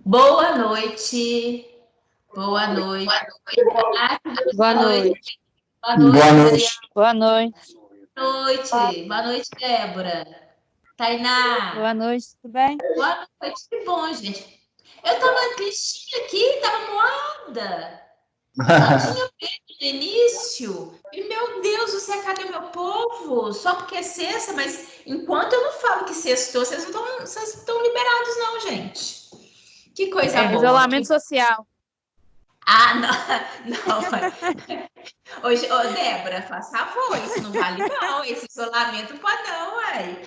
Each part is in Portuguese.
Boa noite. Boa noite. Boa noite. Boa noite, Adriana. Boa noite. Boa noite. Boa noite, Débora. Tainá. Boa noite, tudo bem? Boa noite. Que bom, gente. Eu tava tristinha aqui, tava moada. Só tinha Pedro no início. E, meu Deus, você cadê meu povo? Só porque é sexta, mas enquanto eu não falo que sextou, vocês estão liberados não, gente. Que coisa boa. Isolamento social. Ah, não. Hoje, Débora, faz favor, isso não vale não. Esse isolamento pode não, uai.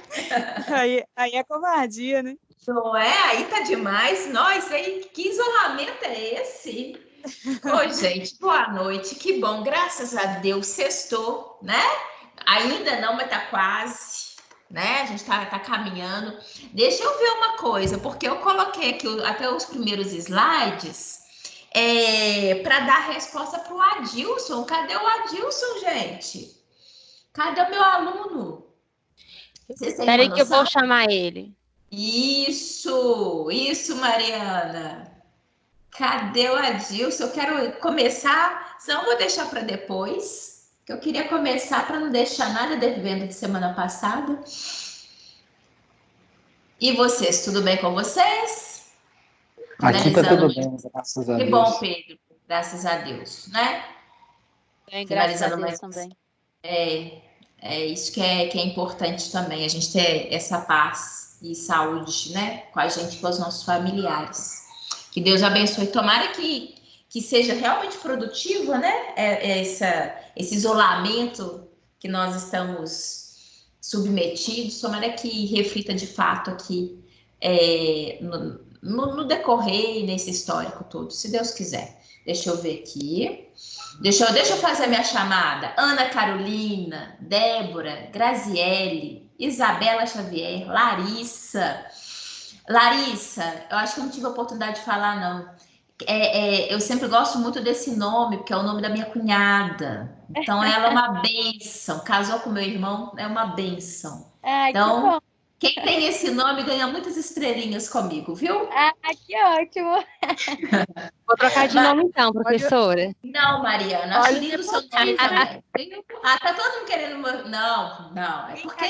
Aí é covardia, né? Não é? Aí tá demais. Nossa, aí, que isolamento é esse? Oi, gente, boa noite. Que bom, graças a Deus, sextou, né? Ainda não, mas tá quase, né? A gente tá caminhando. Deixa eu ver uma coisa, porque eu coloquei aqui até os primeiros slides para dar resposta para o Adilson. Cadê o Adilson, gente? Cadê o meu aluno? Espera aí que eu vou chamar ele. Isso, Mariana. Cadê o Adilson? Eu quero começar, senão eu vou deixar para depois, que eu queria começar para não deixar nada devendo de semana passada. E vocês, tudo bem com vocês? Aqui tá tudo bem, graças a Deus. Que bom, Pedro, graças a Deus, né? Bem, graças a Deus também. É isso que é importante também, a gente ter essa paz e saúde, né? Com a gente, com os nossos familiares. Que Deus abençoe. Tomara que seja realmente produtivo, né? Esse isolamento que nós estamos submetidos, tomara que reflita de fato aqui no decorrer, nesse histórico todo, se Deus quiser. Deixa eu ver aqui. Deixa eu fazer a minha chamada. Ana Carolina, Débora, Graziele, Isabela Xavier, Larissa. Larissa, eu acho que eu não tive a oportunidade de falar, não. Eu sempre gosto muito desse nome, porque é o nome da minha cunhada. Então, ela é uma bênção. Casou com meu irmão, é uma bênção. Ai, então, que bom. Quem tem esse nome ganha muitas estrelinhas comigo, viu? Ah, que ótimo. Vou trocar de nome então, professora. Não, Mariana, acho lindo o seu nome também. Tá todo mundo querendo... Não, é porque...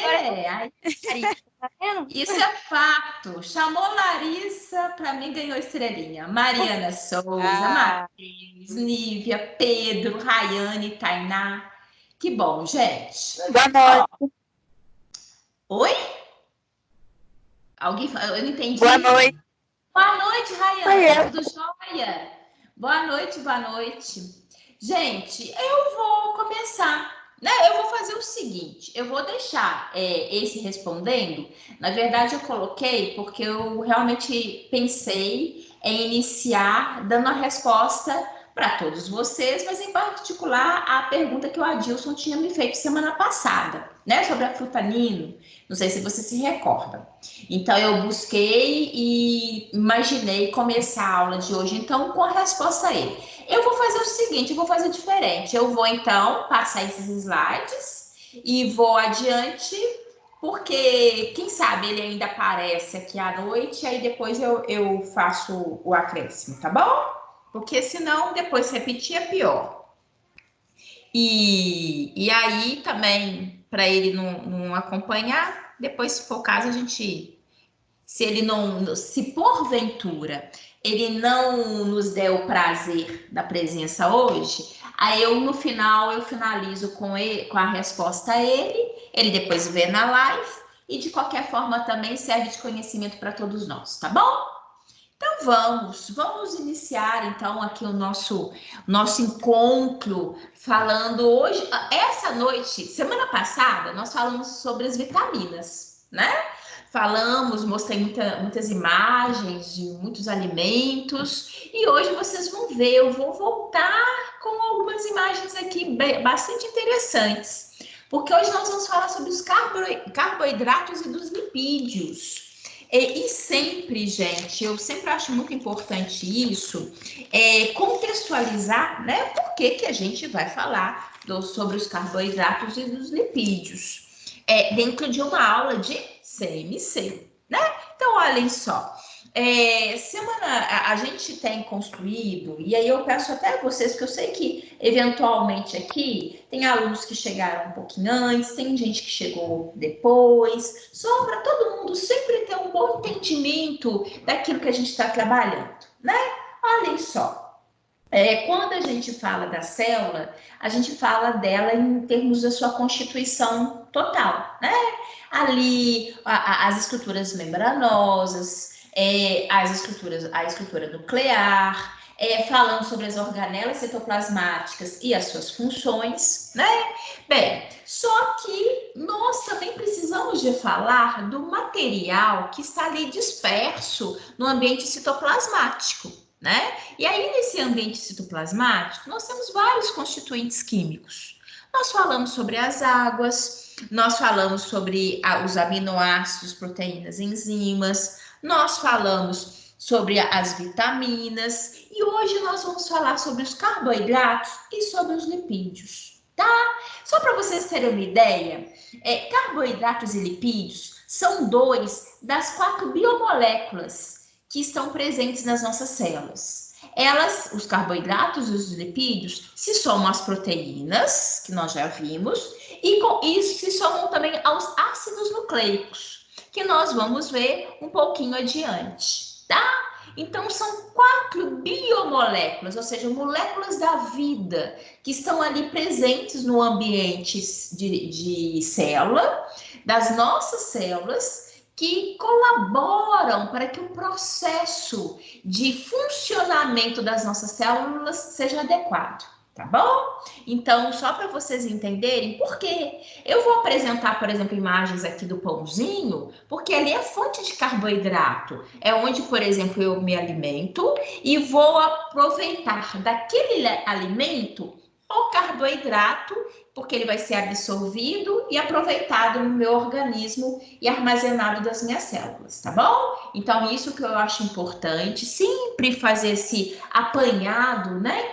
Isso é fato. Chamou Larissa, para mim ganhou estrelinha. Mariana Souza, Matheus, Nívia, Pedro, Rayane, Tainá. Que bom, gente. Boa noite. Oi? Alguém? Eu não entendi. Boa noite. Boa noite, Rayane. Tudo jóia? Boa noite. Gente, eu vou começar, né? Eu vou fazer o seguinte, eu vou deixar esse respondendo. Na verdade, eu coloquei porque eu realmente pensei em iniciar dando a resposta para todos vocês, mas em particular a pergunta que o Adilson tinha me feito semana passada, né? Sobre a fruta Nino. Não sei se você se recorda. Então, eu busquei e imaginei começar a aula de hoje, então, com a resposta a ele. Eu vou fazer o seguinte, eu vou fazer diferente. Eu vou, então, passar esses slides e vou adiante, porque, quem sabe, ele ainda aparece aqui à noite, aí depois eu faço o acréscimo, tá bom? Porque, senão, depois repetir é pior. E aí, também, para ele não acompanhar, depois, se for o caso, a gente... Se porventura ele não nos der o prazer da presença hoje, aí no final eu finalizo com a resposta a ele depois vê na live e de qualquer forma também serve de conhecimento para todos nós, tá bom? Então vamos iniciar então aqui o nosso encontro falando hoje, essa noite, semana passada, nós falamos sobre as vitaminas, né? Mostrei muitas imagens de muitos alimentos e hoje vocês vão ver, eu vou voltar com algumas imagens aqui bastante interessantes, porque hoje nós vamos falar sobre os carboidratos e dos lipídios. E sempre, gente, eu sempre acho muito importante isso, contextualizar, né, por que a gente vai falar sobre os carboidratos e dos lipídios dentro de uma aula de CMC, né? Então, olhem só, A gente tem construído, e aí eu peço até a vocês, que eu sei que eventualmente aqui tem alunos que chegaram um pouquinho antes, tem gente que chegou depois, só para todo mundo sempre ter um bom entendimento daquilo que a gente está trabalhando, né? Olhem só, quando a gente fala da célula, a gente fala dela em termos da sua constituição total, né? Ali, as estruturas membranosas, a estrutura nuclear, falando sobre as organelas citoplasmáticas e as suas funções, né? Bem, só que nós também precisamos de falar do material que está ali disperso no ambiente citoplasmático, né? E aí, nesse ambiente citoplasmático, nós temos vários constituintes químicos. Nós falamos sobre as águas, nós falamos sobre os aminoácidos, proteínas, enzimas, nós falamos sobre as vitaminas e hoje nós vamos falar sobre os carboidratos e sobre os lipídios, tá? Só para vocês terem uma ideia, carboidratos e lipídios são 2 das 4 biomoléculas que estão presentes nas nossas células. Os carboidratos e os lipídios se somam às proteínas, que nós já vimos, e com isso se somam também aos ácidos nucleicos, que nós vamos ver um pouquinho adiante, tá? Então, são 4 biomoléculas, ou seja, moléculas da vida, que estão ali presentes no ambiente de célula, das nossas células, que colaboram para que o processo de funcionamento das nossas células seja adequado, tá bom? Então, só para vocês entenderem por quê. Eu vou apresentar, por exemplo, imagens aqui do pãozinho, porque ali é fonte de carboidrato. É onde, por exemplo, eu me alimento e vou aproveitar daquele alimento o carboidrato, porque ele vai ser absorvido e aproveitado no meu organismo e armazenado das minhas células, tá bom? Então, isso que eu acho importante, sempre fazer esse apanhado, né?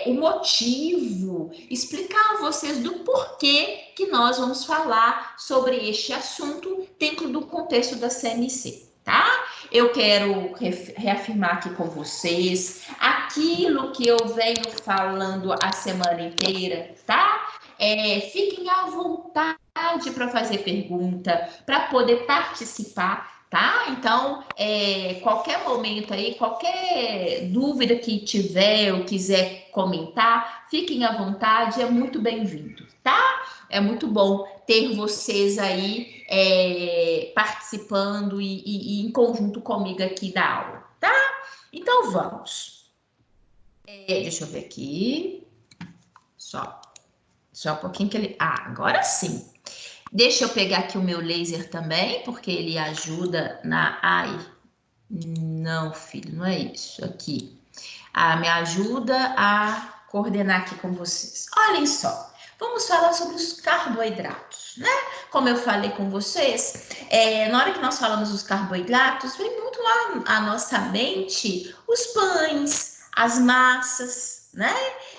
O motivo, explicar a vocês do porquê que nós vamos falar sobre este assunto dentro do contexto da CMC, tá? Eu quero reafirmar aqui com vocês aquilo que eu venho falando a semana inteira, tá? Fiquem à vontade para fazer pergunta, para poder participar, tá? Então, qualquer momento aí, qualquer dúvida que tiver ou quiser comentar, fiquem à vontade, é muito bem-vindo, tá? É muito bom ter vocês aí participando e em conjunto comigo aqui da aula, tá? Então, vamos. Deixa eu ver aqui. Só um pouquinho que ele... agora sim. Deixa eu pegar aqui o meu laser também, porque ele ajuda na... não, filho, não é isso. Aqui. Me ajuda a coordenar aqui com vocês. Olhem só. Vamos falar sobre os carboidratos, né? Como eu falei com vocês, na hora que nós falamos dos carboidratos, vem muito lá à nossa mente os pães, as massas, né?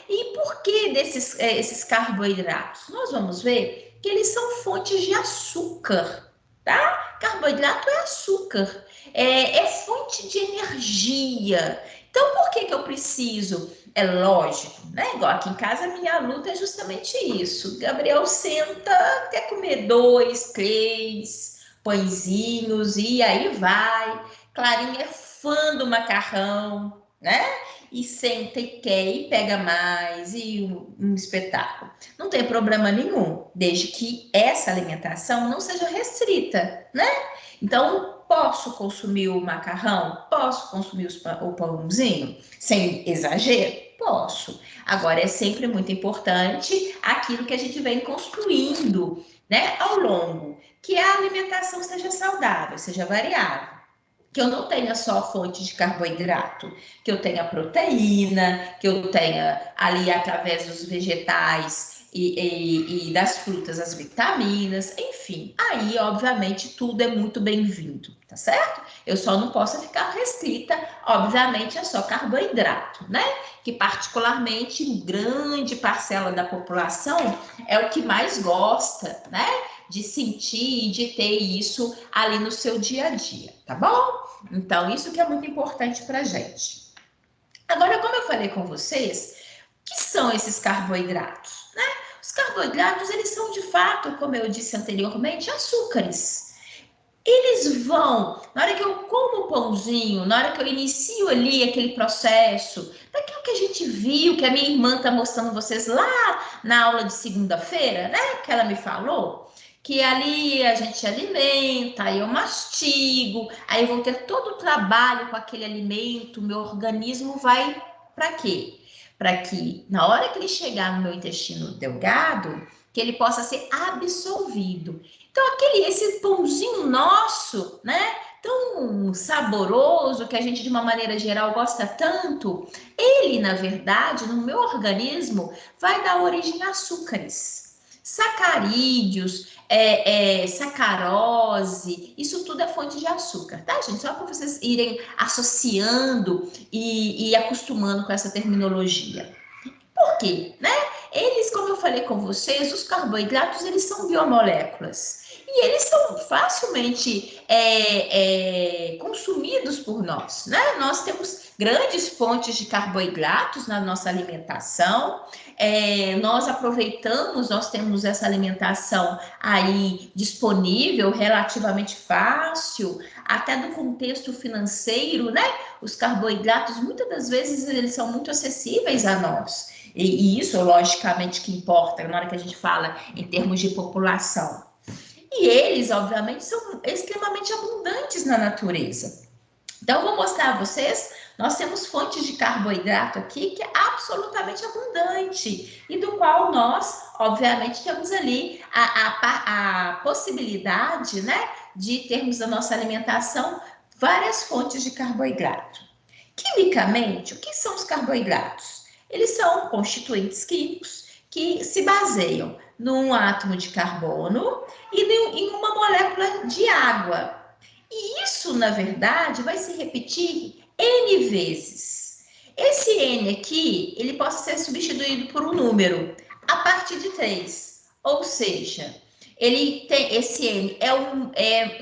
E por que esses carboidratos? Nós vamos ver que eles são fontes de açúcar, tá? Carboidrato é açúcar, é fonte de energia. Então, por que eu preciso? É lógico, né? Igual aqui em casa, a minha luta é justamente isso. Gabriel senta, quer comer 2, 3 pãezinhos e aí vai. Clarinha é fã do macarrão, né? E senta e quer e pega mais e um espetáculo. Não tem problema nenhum, desde que essa alimentação não seja restrita, né? Então, posso consumir o macarrão? Posso consumir o pãozinho? Sem exagero? Posso. Agora, é sempre muito importante aquilo que a gente vem construindo, né, ao longo, que a alimentação seja saudável, seja variável. Que eu não tenha só fonte de carboidrato, que eu tenha proteína, que eu tenha ali através dos vegetais e das frutas as vitaminas, enfim. Aí, obviamente, tudo é muito bem-vindo, tá certo? Eu só não posso ficar restrita, obviamente, a só carboidrato, né? Que particularmente grande parcela da população é o que mais gosta, né? De sentir e de ter isso ali no seu dia a dia, tá bom? Então, isso que é muito importante para a gente. Agora, como eu falei com vocês, o que são esses carboidratos, né? Os carboidratos, eles são, de fato, como eu disse anteriormente, açúcares. Eles vão, na hora que eu como o pãozinho, na hora que eu inicio ali aquele processo, daquilo que a gente viu, que a minha irmã está mostrando vocês lá na aula de segunda-feira, né? Que ela me falou, que ali a gente alimenta, aí eu mastigo, aí eu vou ter todo o trabalho com aquele alimento, meu organismo vai para quê? Para que na hora que ele chegar no meu intestino delgado, que ele possa ser absorvido. Então, esse pãozinho nosso, né? Tão saboroso, que a gente, de uma maneira geral, gosta tanto, ele, na verdade, no meu organismo, vai dar origem a açúcares, sacarídeos, sacarose, isso tudo é fonte de açúcar, tá, gente? Só para vocês irem associando e acostumando com essa terminologia. Por quê? Né? Eles, como eu falei com vocês, os carboidratos, eles são biomoléculas. E eles são facilmente consumidos por nós, né? Nós temos grandes fontes de carboidratos na nossa alimentação. Nós aproveitamos, nós temos essa alimentação aí disponível, relativamente fácil, até do contexto financeiro, né? Os carboidratos, muitas das vezes, eles são muito acessíveis a nós. E isso, logicamente, que importa na hora que a gente fala em termos de população. E eles, obviamente, são extremamente abundantes na natureza. Então, eu vou mostrar a vocês, nós temos fontes de carboidrato aqui que é absolutamente abundante e do qual nós, obviamente, temos ali a possibilidade, né, de termos na nossa alimentação várias fontes de carboidrato. Quimicamente, o que são os carboidratos? Eles são constituintes químicos que se baseiam num átomo de carbono e em uma molécula de água. E isso, na verdade, vai se repetir N vezes. Esse N aqui, ele pode ser substituído por um número a partir de 3. Ou seja, ele tem esse N é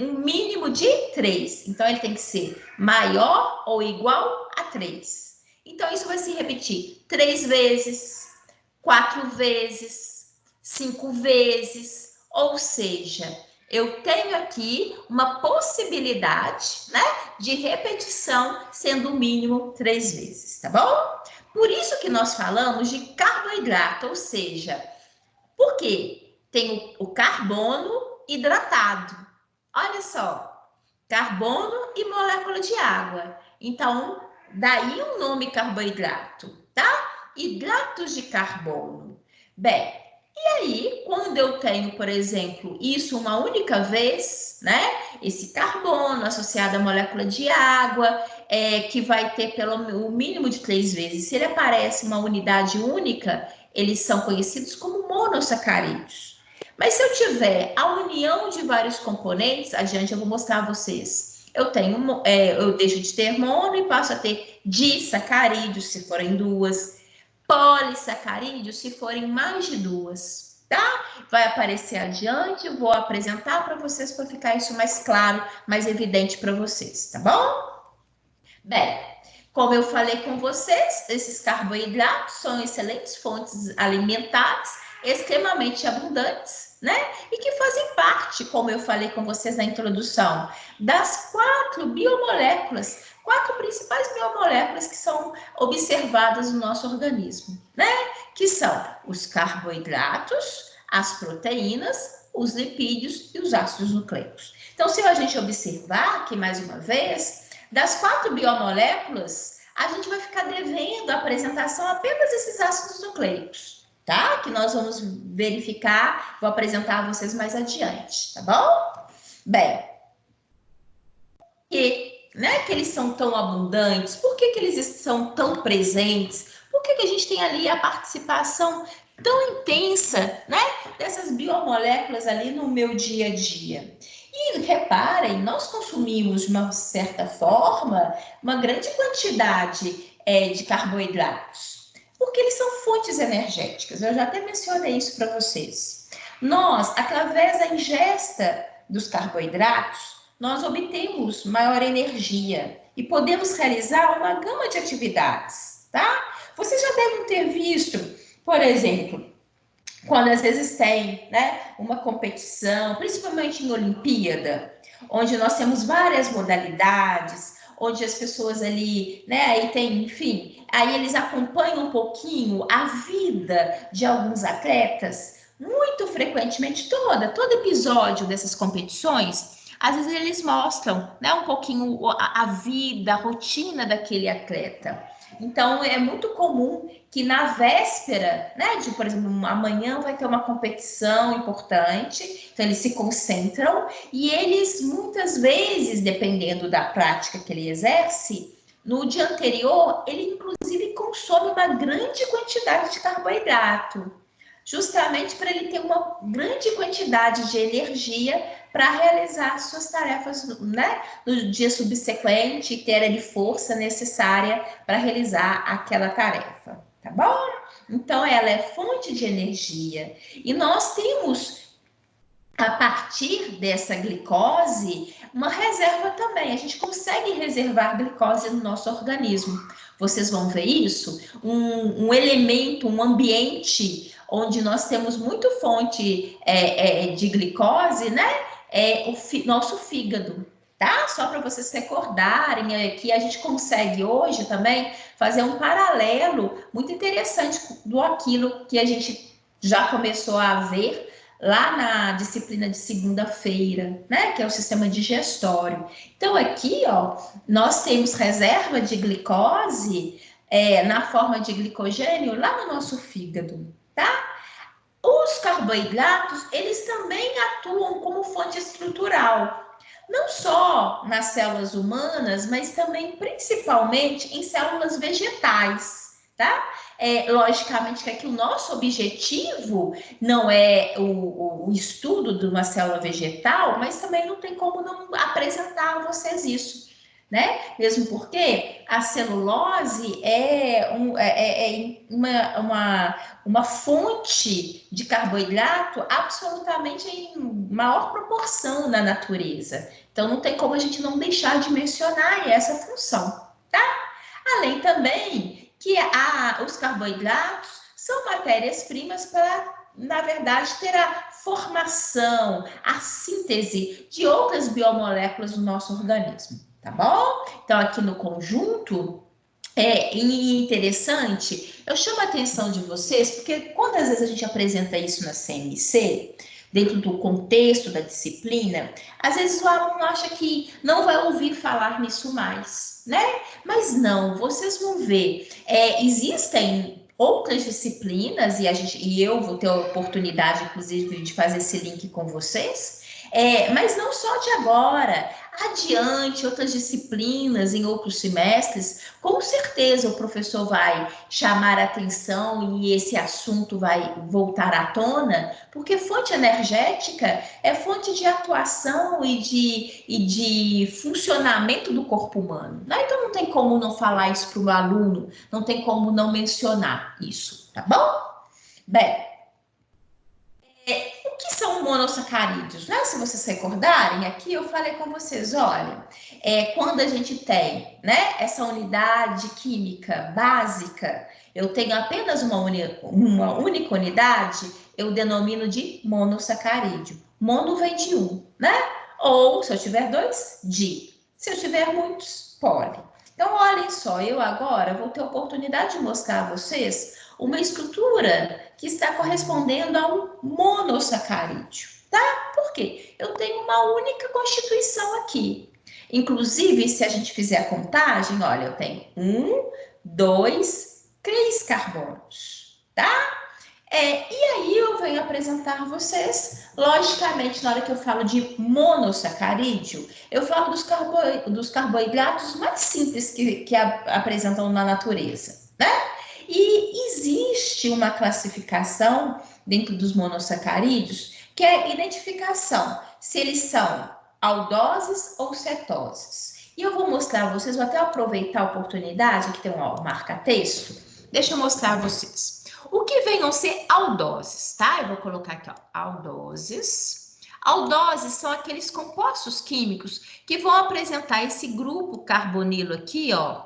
um mínimo de 3. Então, ele tem que ser maior ou igual a 3. Então, isso vai se repetir 3 vezes, 4 vezes, 5 vezes, ou seja, eu tenho aqui uma possibilidade, né, de repetição, sendo o mínimo 3 vezes, tá bom? Por isso que nós falamos de carboidrato, ou seja, por quê? Tem o carbono hidratado. Olha só, carbono e molécula de água. Então, daí o nome carboidrato, tá? Hidratos de carbono. Bem, e aí, quando eu tenho, por exemplo, isso uma única vez, né? Esse carbono associado à molécula de água, que vai ter o mínimo de 3 vezes. Se ele aparece uma unidade única, eles são conhecidos como monossacarídeos. Mas se eu tiver a união de vários componentes, adiante eu vou mostrar a vocês. Eu deixo de ter mono e passo a ter disacarídeos, se forem 2, polissacarídeos, se forem mais de 2, tá? Vai aparecer adiante, eu vou apresentar para vocês para ficar isso mais claro, mais evidente para vocês, tá bom? Bem, como eu falei com vocês, esses carboidratos são excelentes fontes alimentares, extremamente abundantes, né? E que fazem parte, como eu falei com vocês na introdução, das 4 biomoléculas, 4 principais biomoléculas que são observadas no nosso organismo, né? Que são os carboidratos, as proteínas, os lipídios e os ácidos nucleicos. Então, se a gente observar aqui mais uma vez, das 4 biomoléculas, a gente vai ficar devendo a apresentação apenas desses ácidos nucleicos, tá? Que nós vamos verificar, vou apresentar a vocês mais adiante, tá bom? Bem, que eles são tão abundantes? Por que eles são tão presentes? Por que a gente tem ali a participação tão intensa, né, dessas biomoléculas ali no meu dia a dia? E reparem, nós consumimos de uma certa forma uma grande quantidade de carboidratos, porque eles são fontes energéticas. Eu já até mencionei isso para vocês. Nós, através da ingesta dos carboidratos, nós obtemos maior energia e podemos realizar uma gama de atividades, tá? Vocês já devem ter visto, por exemplo, quando às vezes tem, né, uma competição, principalmente em Olimpíada, onde nós temos várias modalidades, onde as pessoas ali, né, aí tem, enfim, aí eles acompanham um pouquinho a vida de alguns atletas, muito frequentemente, todo episódio dessas competições, às vezes eles mostram, né, um pouquinho a vida, a rotina daquele atleta. Então, é muito comum que na véspera, né, de, por exemplo, amanhã vai ter uma competição importante, então eles se concentram e eles, muitas vezes, dependendo da prática que ele exerce, no dia anterior, ele inclusive consome uma grande quantidade de carboidrato, justamente para ele ter uma grande quantidade de energia para realizar suas tarefas, né, no dia subsequente, ter ali força necessária para realizar aquela tarefa, tá bom? Então, ela é fonte de energia e nós temos, a partir dessa glicose, uma reserva também. A gente consegue reservar glicose no nosso organismo. Vocês vão ver isso? Um elemento, um ambiente onde nós temos muito fonte de glicose, né? É o nosso fígado, tá? Só para vocês recordarem que a gente consegue hoje também fazer um paralelo muito interessante do aquilo que a gente já começou a ver lá na disciplina de segunda-feira, né? Que é o sistema digestório. Então, aqui, ó, nós temos reserva de glicose na forma de glicogênio lá no nosso fígado, tá? Os carboidratos, eles também atuam como fonte estrutural, não só nas células humanas, mas também, principalmente, em células vegetais, tá? Logicamente que aqui o nosso objetivo não é o estudo de uma célula vegetal, mas também não tem como não apresentar a vocês isso, né? Mesmo porque a celulose é uma fonte de carboidrato absolutamente em maior proporção na natureza. Então, não tem como a gente não deixar de mencionar essa função, tá? Além também que os carboidratos são matérias-primas para, na verdade, ter a formação, a síntese de outras biomoléculas no nosso organismo, tá bom? Então, aqui no conjunto, interessante, eu chamo a atenção de vocês, porque quantas vezes a gente apresenta isso na CMC, dentro do contexto da disciplina, às vezes o aluno acha que não vai ouvir falar nisso mais, né? Mas não, vocês vão ver, existem outras disciplinas, e eu vou ter a oportunidade, inclusive, de fazer esse link com vocês, mas não só de agora, adiante, outras disciplinas, em outros semestres, com certeza o professor vai chamar a atenção e esse assunto vai voltar à tona, porque fonte energética é fonte de atuação e de funcionamento do corpo humano, né? Então não tem como não falar isso para o aluno, não tem como não mencionar isso, tá bom? Bem, o que são monossacarídeos? Né? Se vocês recordarem, aqui eu falei com vocês, olha, quando a gente tem, né, essa unidade química básica, eu tenho apenas uma única unidade, eu denomino de monossacarídeo. Mono vem de um, né? Ou, se eu tiver dois, di. Se eu tiver muitos, poli. Então, olhem só, eu agora vou ter a oportunidade de mostrar a vocês uma estrutura que está correspondendo a um monossacarídeo, tá? Por quê? Eu tenho uma única constituição aqui. Inclusive, se a gente fizer a contagem, olha, eu tenho 1, 2, 3 carbonos, tá? E aí eu venho apresentar a vocês, logicamente, na hora que eu falo de monossacarídeo, eu falo dos carboidratos mais simples que apresentam na natureza, né? E existe uma classificação dentro dos monossacarídeos que é a identificação se eles são aldoses ou cetoses. E eu vou mostrar a vocês, vou até aproveitar a oportunidade, que tem um marca-texto, deixa eu mostrar a vocês. O que venham ser aldoses, tá? Eu vou colocar aqui, ó, aldoses. Aldoses são aqueles compostos químicos que vão apresentar esse grupo carbonilo aqui, ó,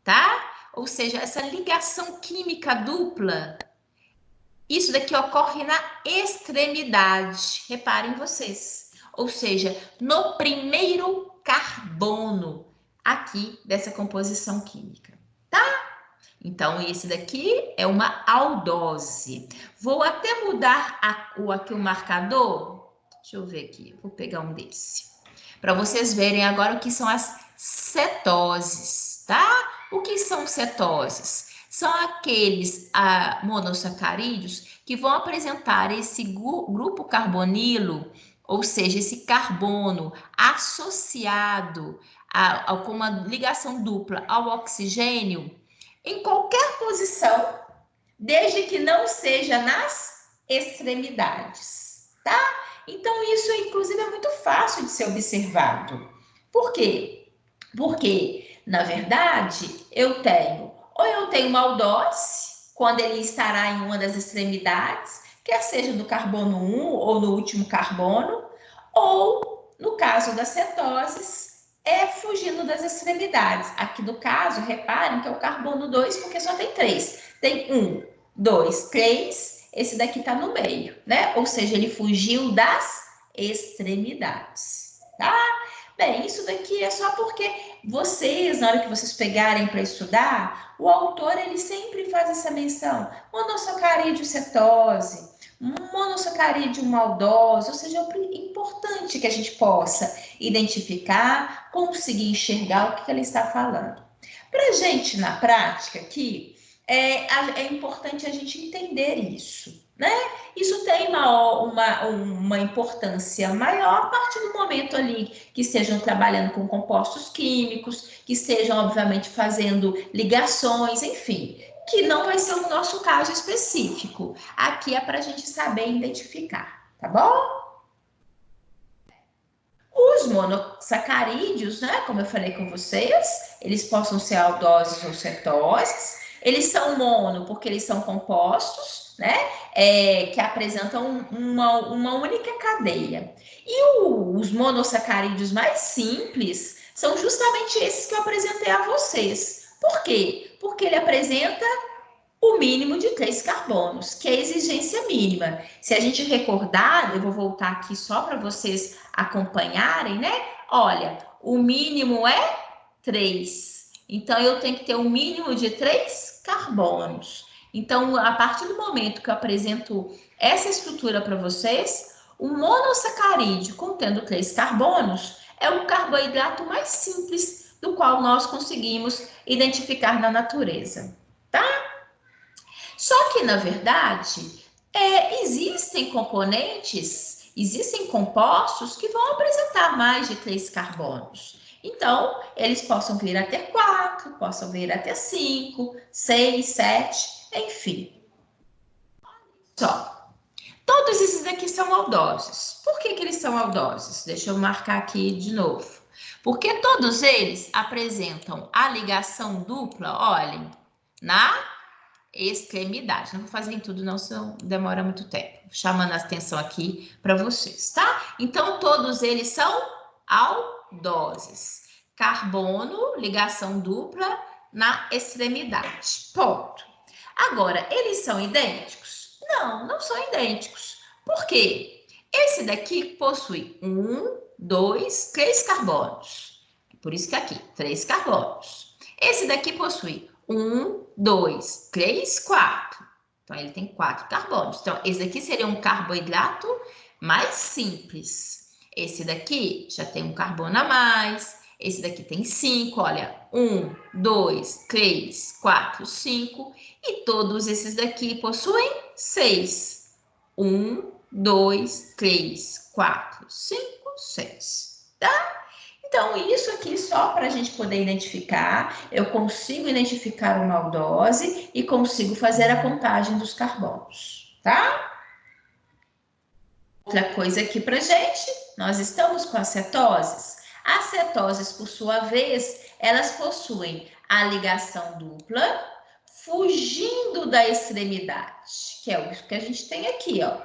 tá? Ou seja, essa ligação química dupla. Isso daqui ocorre na extremidade, reparem vocês. Ou seja, no primeiro carbono aqui dessa composição química, tá? Então, esse daqui é uma aldose. Vou até mudar aqui o marcador. Deixa eu ver aqui, vou pegar um desse. Para vocês verem agora o que são as cetoses, tá? O que são cetoses? São aqueles monossacarídeos que vão apresentar esse grupo carbonilo, ou seja, esse carbono associado com uma ligação dupla ao oxigênio, em qualquer posição, desde que não seja nas extremidades, tá? Então, isso, inclusive, é muito fácil de ser observado. Por quê? Porque, na verdade, eu tenho uma aldose, quando ele estará em uma das extremidades, quer seja do carbono 1 ou no último carbono, ou, no caso das cetoses, fugindo das extremidades. Aqui no caso, reparem que é o carbono 2, porque só tem 3. Tem 1, 2, 3, esse daqui está no meio, né? Ou seja, ele fugiu das extremidades, tá? Bem, isso daqui é só porque vocês, na hora que vocês pegarem para estudar, o autor, ele sempre faz essa menção. Monossacarídeo cetose, monossacarídeo maldose, ou seja, é importante que a gente possa identificar, conseguir enxergar o que ele está falando. Para a gente, na prática aqui, é importante a gente entender isso, né? Isso tem uma importância maior a partir do momento ali que estejam trabalhando com compostos químicos, que estejam, obviamente, fazendo ligações, enfim, que não vai ser o nosso caso específico. Aqui é para a gente saber identificar, tá bom? Os monossacarídeos, né, como eu falei com vocês, eles possam ser aldoses ou cetoses. Eles são mono porque eles são compostos, né, que apresentam uma única cadeia. E os monossacarídeos mais simples são justamente esses que eu apresentei a vocês. Por quê? Porque ele apresenta o mínimo de 3 carbonos, que é a exigência mínima. Se a gente recordar, eu vou voltar aqui só para vocês acompanharem, né? Olha, o mínimo é 3. Então, eu tenho que ter um mínimo de 3 carbonos. Então, a partir do momento que eu apresento essa estrutura para vocês, o monossacarídeo contendo 3 carbonos é o carboidrato mais simples do qual nós conseguimos identificar na natureza, tá? Só que, na verdade, existem componentes, existem compostos que vão apresentar mais de 3 carbonos. Então, eles possam vir a ter 4, possam vir a ter 5, 6, 7, enfim. Só. Todos esses aqui são aldoses. Por que eles são aldoses? Deixa eu marcar aqui de novo. Porque todos eles apresentam a ligação dupla, olhem, na extremidade. Não vou fazer em tudo, não, senão demora muito tempo. Chamando a atenção aqui para vocês, tá? Então, todos eles são aldoses. Carbono, ligação dupla na extremidade. Ponto. Agora, eles são idênticos? Não, não são idênticos. Por quê? Esse daqui possui 1, 2, 3 carbonos. Por isso que aqui, 3 carbonos. Esse daqui possui 1, 2, 3, 4. Então, ele tem 4 carbonos. Então, esse daqui seria um carboidrato mais simples. Esse daqui já tem um carbono a mais. Esse daqui tem 5, olha. 1, 2, 3, 4, 5. E todos esses daqui possuem 6. 1, 2, 3, 4, 5, 6. Tá? Então, isso aqui só para a gente poder identificar, eu consigo identificar uma aldose e consigo fazer a contagem dos carbonos, tá? Outra coisa aqui para gente, nós estamos com as cetoses. As cetoses, por sua vez, elas possuem a ligação dupla, fugindo da extremidade, que é o que a gente tem aqui, ó,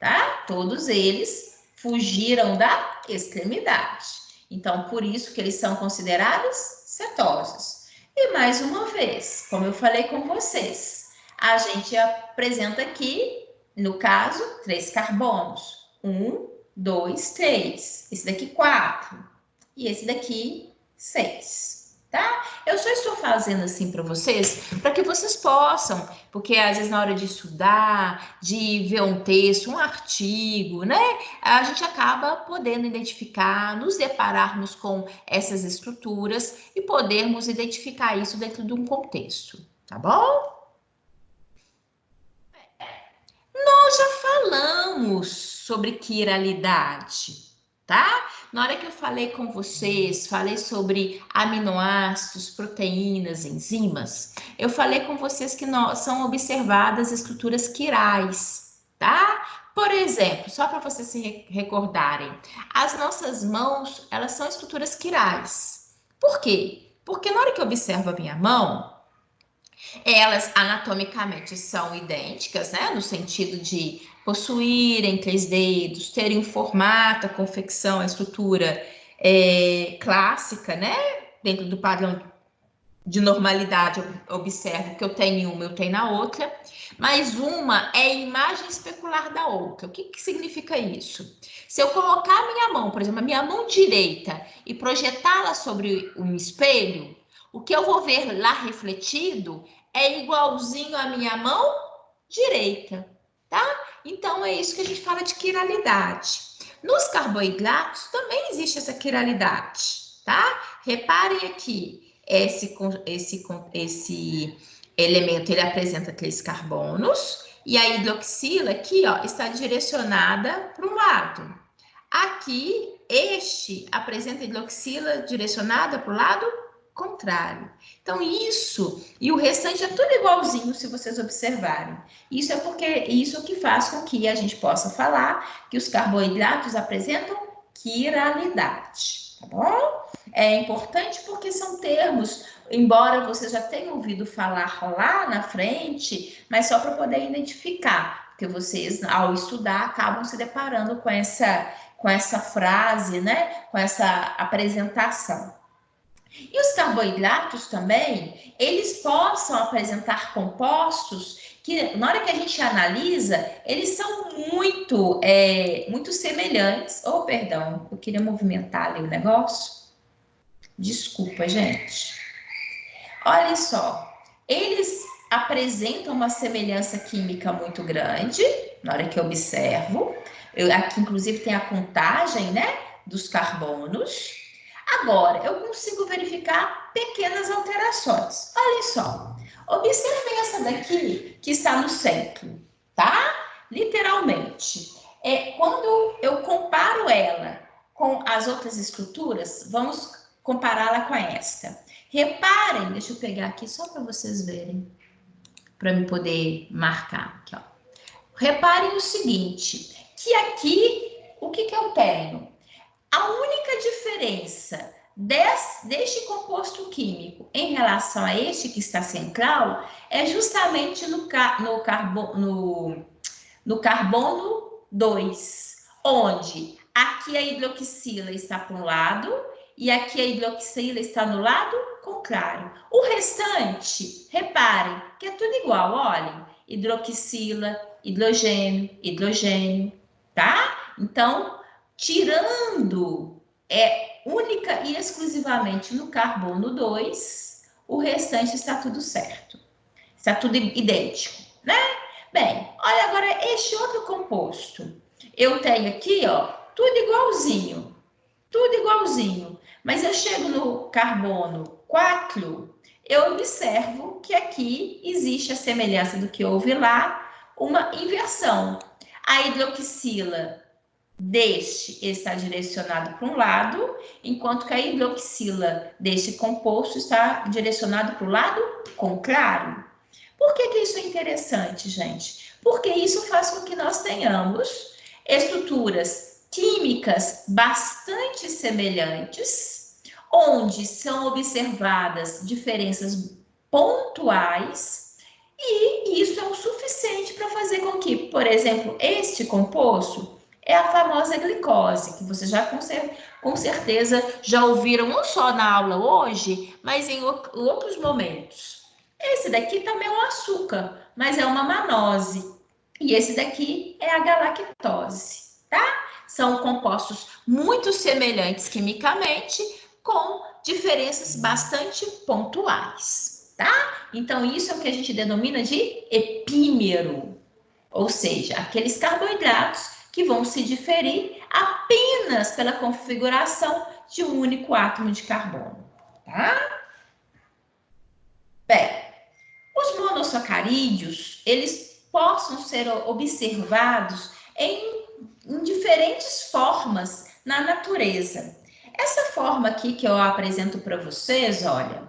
tá? Todos eles fugiram da extremidade. Então, por isso que eles são considerados cetoses. E mais uma vez, como eu falei com vocês, a gente apresenta aqui, no caso, 3 carbonos. 1, 2, 3. Esse daqui, 4. E esse daqui, 6. Tá? Eu só estou fazendo assim para vocês, para que vocês possam, porque às vezes na hora de estudar, de ver um texto, um artigo, né? A gente acaba podendo identificar, nos depararmos com essas estruturas e podermos identificar isso dentro de um contexto, tá bom? Nós já falamos sobre quiralidade, tá? Na hora que eu falei com vocês, falei sobre aminoácidos, proteínas, enzimas, eu falei com vocês que são observadas estruturas quirais, tá? Por exemplo, só para vocês se recordarem, as nossas mãos, elas são estruturas quirais. Por quê? Porque na hora que eu observo a minha mão, elas anatomicamente são idênticas, né? No sentido de possuírem 3 dedos, terem um formato, a confecção, a estrutura clássica, né? Dentro do padrão de normalidade, eu observo que eu tenho em uma, eu tenho na outra, mas uma é a imagem especular da outra. O que significa isso? Se eu colocar a minha mão, por exemplo, a minha mão direita e projetá-la sobre um espelho, o que eu vou ver lá refletido é igualzinho à minha mão direita, tá? Então, é isso que a gente fala de quiralidade. Nos carboidratos também existe essa quiralidade, tá? Reparem aqui, esse elemento, ele apresenta 3 carbonos, e a hidroxila aqui, ó, está direcionada para um lado. Aqui, este apresenta hidroxila direcionada para o lado contrário. Então, isso e o restante é tudo igualzinho, se vocês observarem. Isso é porque isso que faz com que a gente possa falar que os carboidratos apresentam quiralidade, tá bom? É importante porque são termos, embora vocês já tenham ouvido falar lá na frente, mas só para poder identificar, porque vocês, ao estudar, acabam se deparando com essa frase, né? Com essa apresentação. E os carboidratos também, eles possam apresentar compostos que, na hora que a gente analisa, eles são muito semelhantes. Oh, perdão, eu queria movimentar ali o negócio. Desculpa, gente. Olha só, eles apresentam uma semelhança química muito grande, na hora que eu observo. Aqui, inclusive, tem a contagem, né, dos carbonos. Agora, eu consigo verificar pequenas alterações. Olha só, observem essa daqui que está no centro, tá? Literalmente. Quando eu comparo ela com as outras estruturas, vamos compará-la com esta. Reparem, deixa eu pegar aqui só para vocês verem, para me poder marcar aqui, ó. Reparem o seguinte, que aqui, o que eu tenho? A única diferença deste composto químico em relação a este que está central é justamente no carbono 2, onde aqui a hidroxila está para um lado e aqui a hidroxila está no lado contrário. O restante, reparem, que é tudo igual, olhem, hidroxila, hidrogênio, hidrogênio, tá? Então, tirando única e exclusivamente no carbono 2, o restante está tudo certo. Está tudo idêntico, né? Bem, olha agora este outro composto. Eu tenho aqui, ó, tudo igualzinho. Mas eu chego no carbono 4, eu observo que aqui existe a semelhança do que houve lá, uma inversão. A hidroxila deste está direcionado para um lado, enquanto que a hidroxila deste composto está direcionado para o lado contrário. Por que isso é interessante, gente? Porque isso faz com que nós tenhamos estruturas químicas bastante semelhantes, onde são observadas diferenças pontuais, e isso é o suficiente para fazer com que, por exemplo, este composto é a famosa glicose, que vocês já com certeza já ouviram não só na aula hoje, mas em outros momentos. Esse daqui também é um açúcar, mas é uma manose. E esse daqui é a galactose, tá? São compostos muito semelhantes quimicamente, com diferenças bastante pontuais, tá? Então, isso é o que a gente denomina de epímero, ou seja, aqueles carboidratos que vão se diferir apenas pela configuração de um único átomo de carbono, tá? Bem, os monossacarídeos, eles possam ser observados em diferentes formas na natureza. Essa forma aqui que eu apresento para vocês, olha,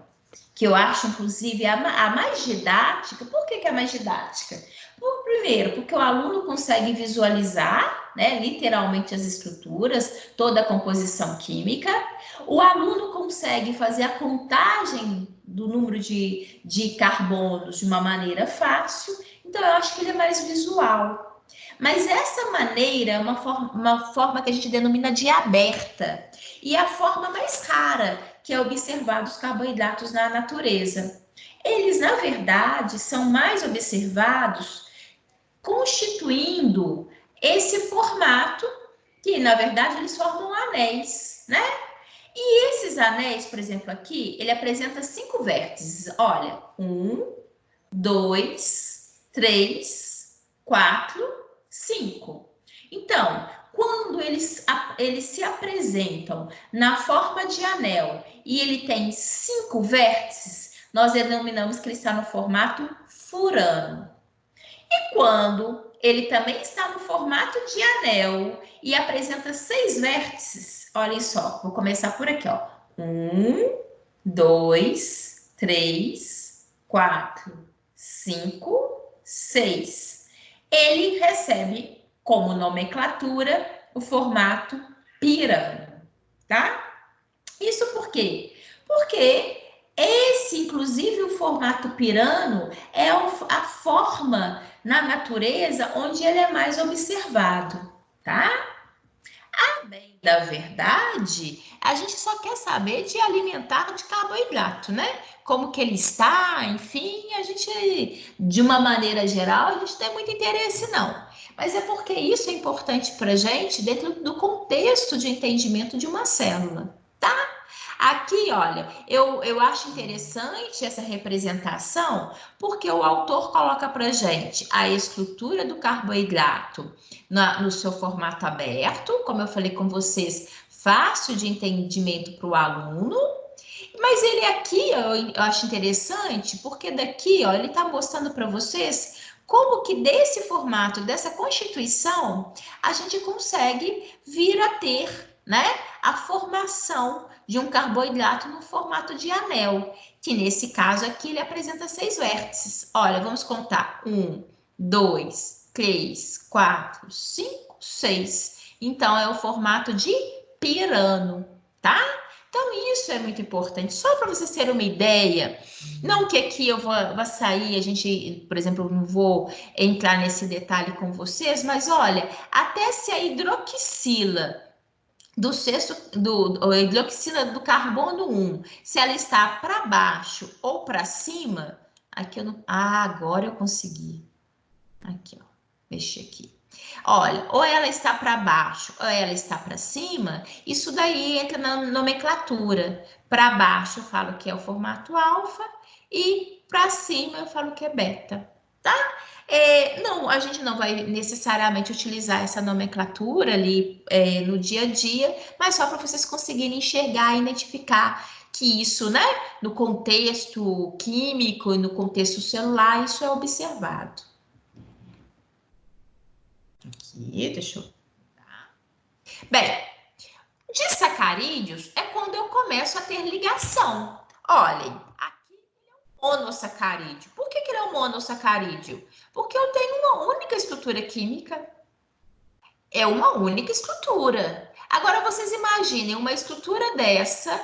que eu acho, inclusive, a mais didática. Por que é a mais didática? Primeiro, porque o aluno consegue visualizar, né, literalmente as estruturas, toda a composição química. O aluno consegue fazer a contagem do número de carbonos de uma maneira fácil. Então, eu acho que ele é mais visual. Mas essa maneira é uma forma que a gente denomina de aberta. E é a forma mais rara que é observado os carboidratos na natureza. Eles, na verdade, são mais observados constituindo esse formato, que, na verdade, eles formam anéis, né? E esses anéis, por exemplo, aqui, ele apresenta 5 vértices. Olha, 1, 2, 3, 4, 5. Então, quando eles se apresentam na forma de anel e ele tem 5 vértices, nós denominamos que ele está no formato furano. E quando ele também está no formato de anel e apresenta 6 vértices, olhem só, vou começar por aqui, ó. 1, 2, 3, 4, 5, 6. Ele recebe como nomenclatura o formato pirano, tá? Isso por quê? Porque esse, inclusive, o formato pirano é a forma na natureza onde ele é mais observado, tá? A bem da verdade, a gente só quer saber de alimentar de carboidrato, né? Como que ele está, enfim, a gente, de uma maneira geral, a gente não tem muito interesse, não. Mas é porque isso é importante para a gente dentro do contexto de entendimento de uma célula, tá? Aqui, olha, eu acho interessante essa representação, porque o autor coloca para gente a estrutura do carboidrato no seu formato aberto, como eu falei com vocês, fácil de entendimento para o aluno. Mas ele aqui, eu acho interessante, porque daqui, ó, ele está mostrando para vocês como que desse formato, dessa constituição, a gente consegue vir a ter, né, a formação de um carboidrato no formato de anel, que nesse caso aqui ele apresenta 6 vértices. Olha, vamos contar. 1, 2, 3, 4, 5, 6. Então, é o formato de pirano, tá? Então, isso é muito importante. Só para vocês terem uma ideia, não que aqui eu vá sair, a gente, por exemplo, não vou entrar nesse detalhe com vocês, mas olha, até se a hidroxila a hidroxila do carbono 1, se ela está para baixo ou para cima, aqui eu não. Ah, agora eu consegui. Aqui, ó. Mexer aqui. Olha, ou ela está para baixo ou ela está para cima, isso daí entra na nomenclatura. Para baixo eu falo que é o formato alfa e para cima eu falo que é beta, tá? Não, a gente não vai necessariamente utilizar essa nomenclatura ali no dia a dia, mas só para vocês conseguirem enxergar e identificar que isso, né, no contexto químico e no contexto celular, isso é observado. Aqui, deixa eu... Bem, disacarídeos é quando eu começo a ter ligação. Olhem, aqui ele é um monossacarídeo. Por que ele é um monossacarídeo? Porque eu tenho uma única estrutura química. É uma única estrutura. Agora, vocês imaginem uma estrutura dessa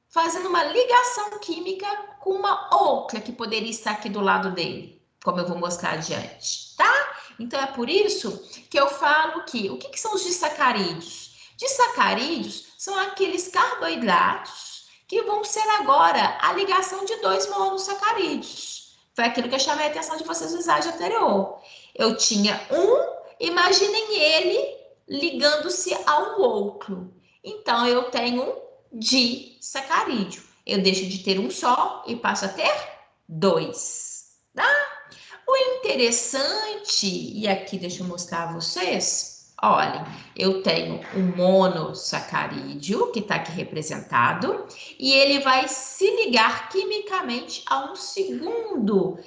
fazendo uma ligação química com uma outra que poderia estar aqui do lado dele, como eu vou mostrar adiante, tá? Então, é por isso que eu falo que, o que são os disacarídeos? Disacarídeos são aqueles carboidratos que vão ser agora a ligação de 2 monossacarídeos. Foi aquilo que eu chamei a atenção de vocês no slide anterior. Eu tinha um, imaginem ele ligando-se ao outro. Então, eu tenho um disacarídeo. Eu deixo de ter um só e passo a ter 2. Tá? O interessante, e aqui deixa eu mostrar a vocês, olha, eu tenho um monossacarídeo, que está aqui representado, e ele vai se ligar quimicamente a um segundo,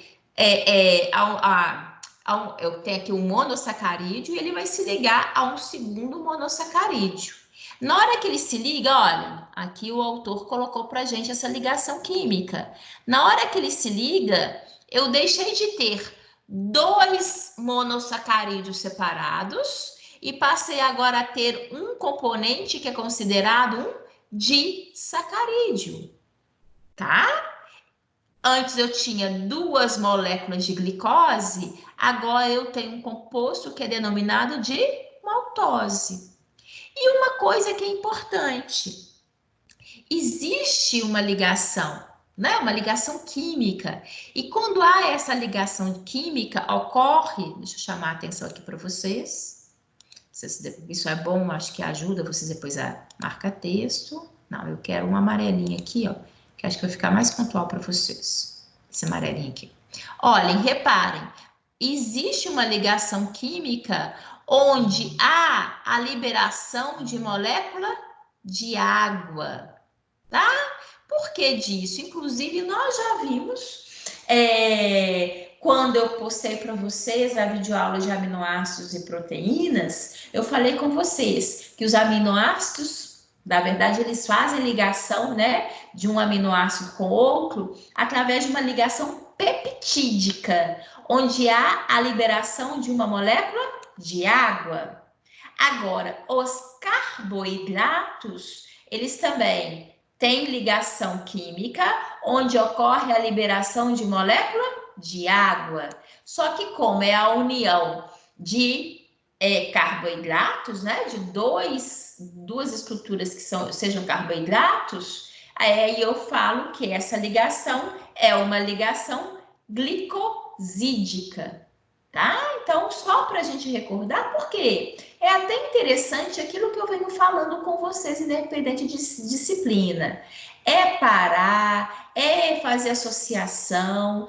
eu tenho aqui um monossacarídeo, e ele vai se ligar a um segundo monossacarídeo. Na hora que ele se liga, olha, aqui o autor colocou para a gente essa ligação química. Na hora que ele se liga, eu deixei de ter 2 monossacarídeos separados e passei agora a ter um componente que é considerado um disacarídeo, tá? Antes eu tinha 2 moléculas de glicose, agora eu tenho um composto que é denominado de maltose. E uma coisa que é importante, existe uma ligação, né? Uma ligação química. E quando há essa ligação química, ocorre, deixa eu chamar a atenção aqui para vocês. Isso é bom, acho que ajuda vocês depois a marcar texto. Não, eu quero uma amarelinha aqui, ó, que acho que vai ficar mais pontual para vocês. Esse amarelinho aqui. Olhem, reparem, existe uma ligação química onde há a liberação de molécula de água, tá? Por que disso? Inclusive, nós já vimos, quando eu postei para vocês a videoaula de aminoácidos e proteínas, eu falei com vocês que os aminoácidos, na verdade, eles fazem ligação, né, de um aminoácido com outro através de uma ligação peptídica, onde há a liberação de uma molécula de água. Agora, os carboidratos, eles também têm ligação química, onde ocorre a liberação de molécula de água. Só que como é a união de carboidratos, né, de duas estruturas que sejam carboidratos, aí eu falo que essa ligação é uma ligação glicosídica, tá? Então, só para a gente recordar, porque é até interessante aquilo que eu venho falando com vocês, independente de disciplina. É parar, é fazer associação.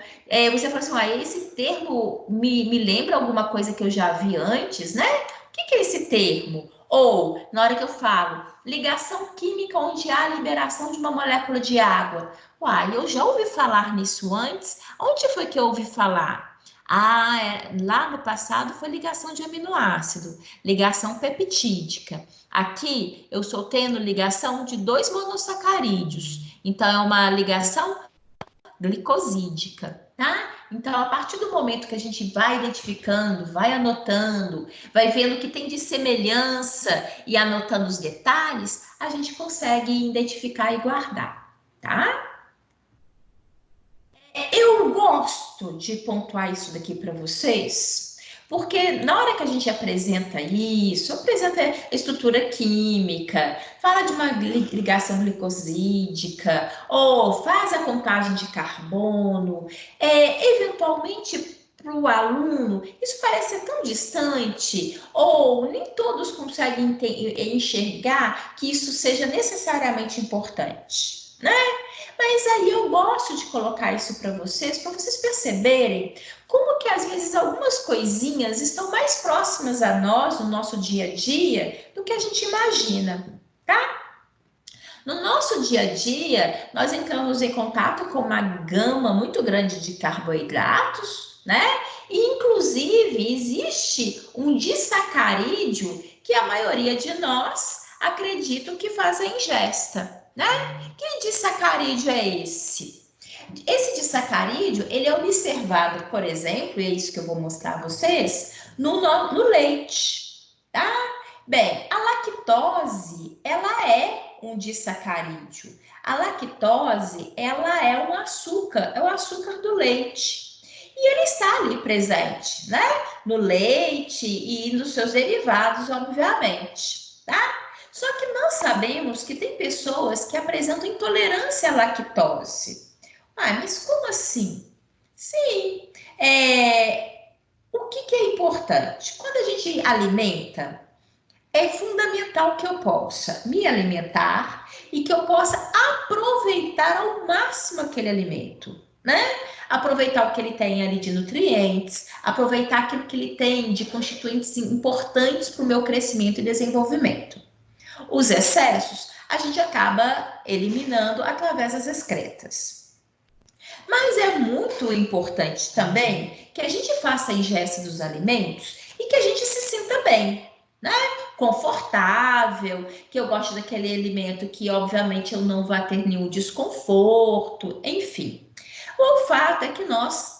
Você fala assim, esse termo me lembra alguma coisa que eu já vi antes, né? O que é esse termo? Ou, na hora que eu falo, ligação química onde há a liberação de uma molécula de água. Uai, eu já ouvi falar nisso antes? Onde foi que eu ouvi falar? Lá no passado foi ligação de aminoácido, ligação peptídica. Aqui eu estou tendo ligação de 2 monossacarídeos, então é uma ligação glicosídica, tá? Então, a partir do momento que a gente vai identificando, vai anotando, vai vendo o que tem de semelhança e anotando os detalhes, a gente consegue identificar e guardar, tá? Eu gosto de pontuar isso daqui para vocês, porque na hora que a gente apresenta isso, apresenta a estrutura química, fala de uma ligação glicosídica, ou faz a contagem de carbono, eventualmente para o aluno, isso parece ser tão distante, ou nem todos conseguem enxergar que isso seja necessariamente importante, né? Mas aí eu gosto de colocar isso para vocês perceberem como que às vezes algumas coisinhas estão mais próximas a nós, no nosso dia a dia, do que a gente imagina, tá? No nosso dia a dia, nós entramos em contato com uma gama muito grande de carboidratos, né? E, inclusive, existe um disacarídeo que a maioria de nós acreditam que faz a ingesta, né? Que disacarídeo é esse? Esse disacarídeo, ele é observado, por exemplo, e é isso que eu vou mostrar a vocês, no leite, tá? Bem, a lactose, ela é um disacarídeo. A lactose, ela é um açúcar, é o açúcar do leite. E ele está ali presente, né? no leite e nos seus derivados, obviamente, tá? Só que nós sabemos que tem pessoas que apresentam intolerância à lactose. Ah, mas como assim? Sim, o que é importante? Quando a gente alimenta, é fundamental que eu possa me alimentar e que eu possa aproveitar ao máximo aquele alimento, né? Aproveitar o que ele tem ali de nutrientes, aproveitar aquilo que ele tem de constituintes importantes para o meu crescimento e desenvolvimento. Os excessos a gente acaba eliminando através das excretas. Mas é muito importante também que a gente faça a ingesta dos alimentos e que a gente se sinta bem, né? Confortável, que eu goste daquele alimento que, obviamente, eu não vá ter nenhum desconforto, enfim. O fato é que nós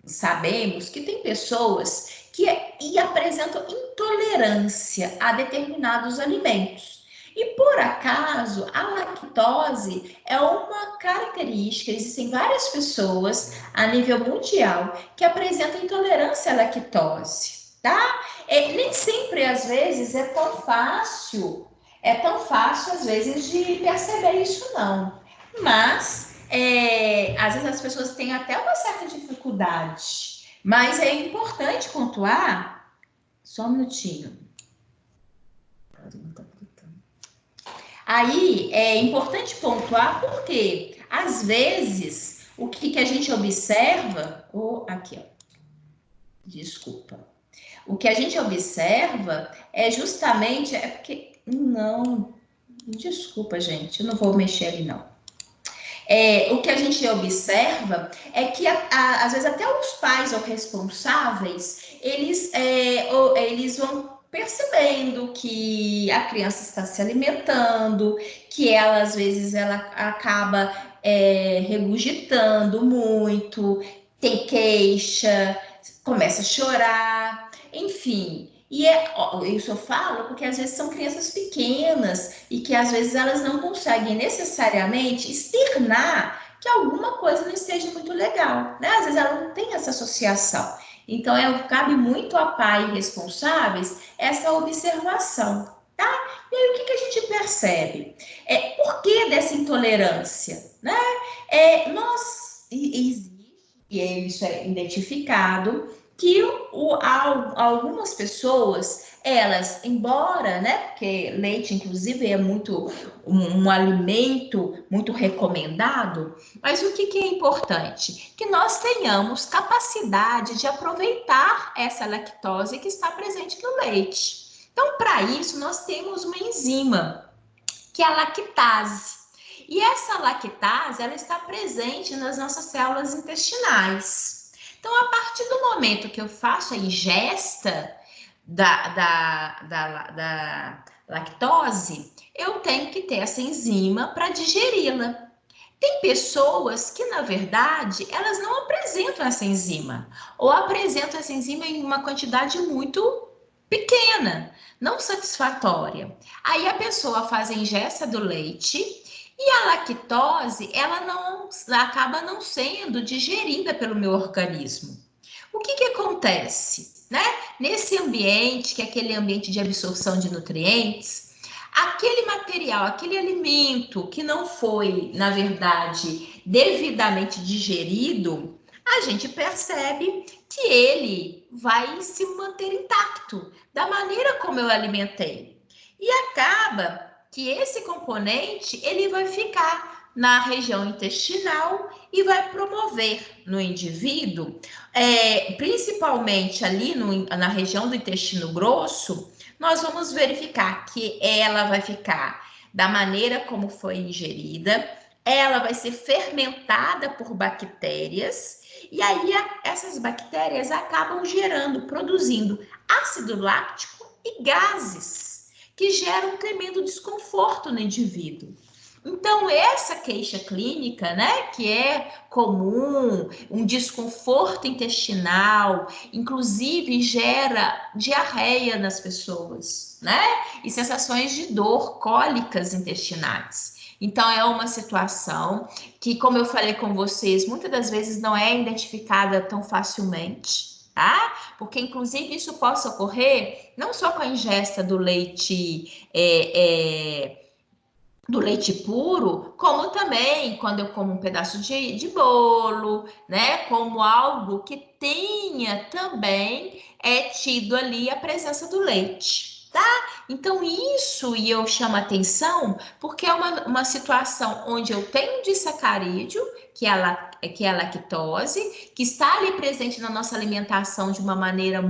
sabemos que tem pessoas que apresentam intolerância a determinados alimentos. E por acaso, a lactose é uma característica, existem várias pessoas a nível mundial que apresentam intolerância à lactose, tá? Nem sempre, às vezes, é tão fácil às vezes, de perceber isso, não. Mas, às vezes as pessoas têm até uma certa dificuldade, mas é importante pontuar, só um minutinho. Aí é importante pontuar porque, às vezes, o que a gente observa, aqui, ó, desculpa. O que a gente observa é justamente, porque, não, desculpa, gente, eu não vou mexer ali, não. O que a gente observa é que, às vezes, até os pais ou responsáveis, eles vão percebendo que a criança está se alimentando, que ela, às vezes, ela acaba regurgitando muito, tem queixa, começa a chorar, enfim. E isso eu falo porque às vezes são crianças pequenas e que às vezes elas não conseguem necessariamente externar que alguma coisa não esteja muito legal, né? Às vezes ela não tem essa associação. Então, cabe muito a pais responsáveis essa observação, tá? E aí, o que a gente percebe? Por que dessa intolerância, né? Existe, e isso é identificado, que algumas pessoas, elas, embora, né, porque leite, inclusive, é muito um alimento muito recomendado, mas o que é importante? Que nós tenhamos capacidade de aproveitar essa lactose que está presente no leite. Então, para isso, nós temos uma enzima, que é a lactase. E essa lactase, ela está presente nas nossas células intestinais. Então, a partir do momento que eu faço a ingesta da lactose, eu tenho que ter essa enzima para digeri-la. Tem pessoas que, na verdade, elas não apresentam essa enzima, ou apresentam essa enzima em uma quantidade muito pequena, não satisfatória. Aí a pessoa faz a ingesta do leite e a lactose, ela acaba não sendo digerida pelo meu organismo. O que acontece, né? Nesse ambiente, que é aquele ambiente de absorção de nutrientes, aquele material, aquele alimento que não foi, na verdade, devidamente digerido, a gente percebe que ele vai se manter intacto da maneira como eu alimentei. E acaba que esse componente, ele vai ficar na região intestinal e vai promover no indivíduo, principalmente ali na região do intestino grosso, nós vamos verificar que ela vai ficar da maneira como foi ingerida, ela vai ser fermentada por bactérias, e aí essas bactérias acabam produzindo ácido láctico e gases, que geram um tremendo desconforto no indivíduo. Então, essa queixa clínica, né, que é comum, um desconforto intestinal, inclusive gera diarreia nas pessoas, né, e sensações de dor, cólicas intestinais. Então, é uma situação que, como eu falei com vocês, muitas das vezes não é identificada tão facilmente, tá? Porque, inclusive, isso possa ocorrer não só com a ingesta do leite do leite puro, como também quando eu como um pedaço de bolo, né? Como algo que tenha também tido ali a presença do leite, tá? Então, isso e eu chamo atenção porque é uma situação onde eu tenho um disacarídeo, que é a lactose, que está ali presente na nossa alimentação de uma maneira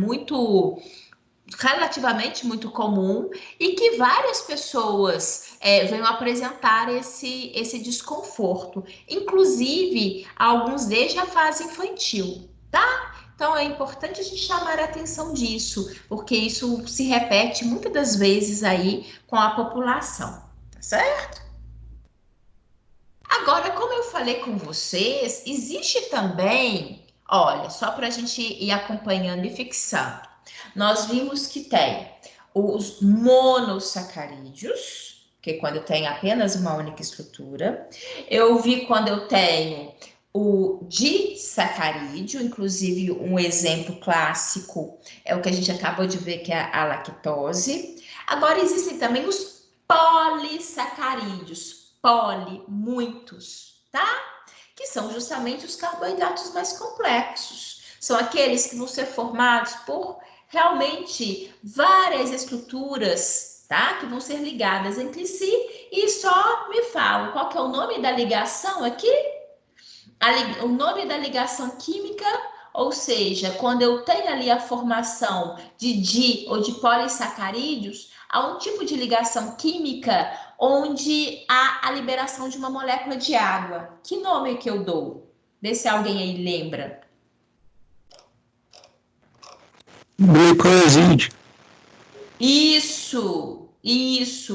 relativamente muito comum e que várias pessoas vêm apresentar esse desconforto, inclusive alguns desde a fase infantil, tá? Então é importante a gente chamar a atenção disso, porque isso se repete muitas das vezes aí com a população, tá certo? Agora, como eu falei com vocês, existe também, olha, só para a gente ir acompanhando e fixando. Nós vimos que tem os monossacarídeos, que é quando eu tenho apenas uma única estrutura. Eu vi quando eu tenho o disacarídeo, inclusive um exemplo clássico é o que a gente acabou de ver, que é a lactose. Agora existem também os polissacarídeos, muitos, tá? Que são justamente os carboidratos mais complexos. São aqueles que vão ser formados por realmente várias estruturas, tá? Que vão ser ligadas entre si e só me falam qual que é o nome da ligação aqui? O nome da ligação química, ou seja, quando eu tenho ali a formação de di ou de polissacarídeos, há um tipo de ligação química onde há a liberação de uma molécula de água. Que nome que eu dou? Vê se alguém aí lembra. Glicosídeo. Isso,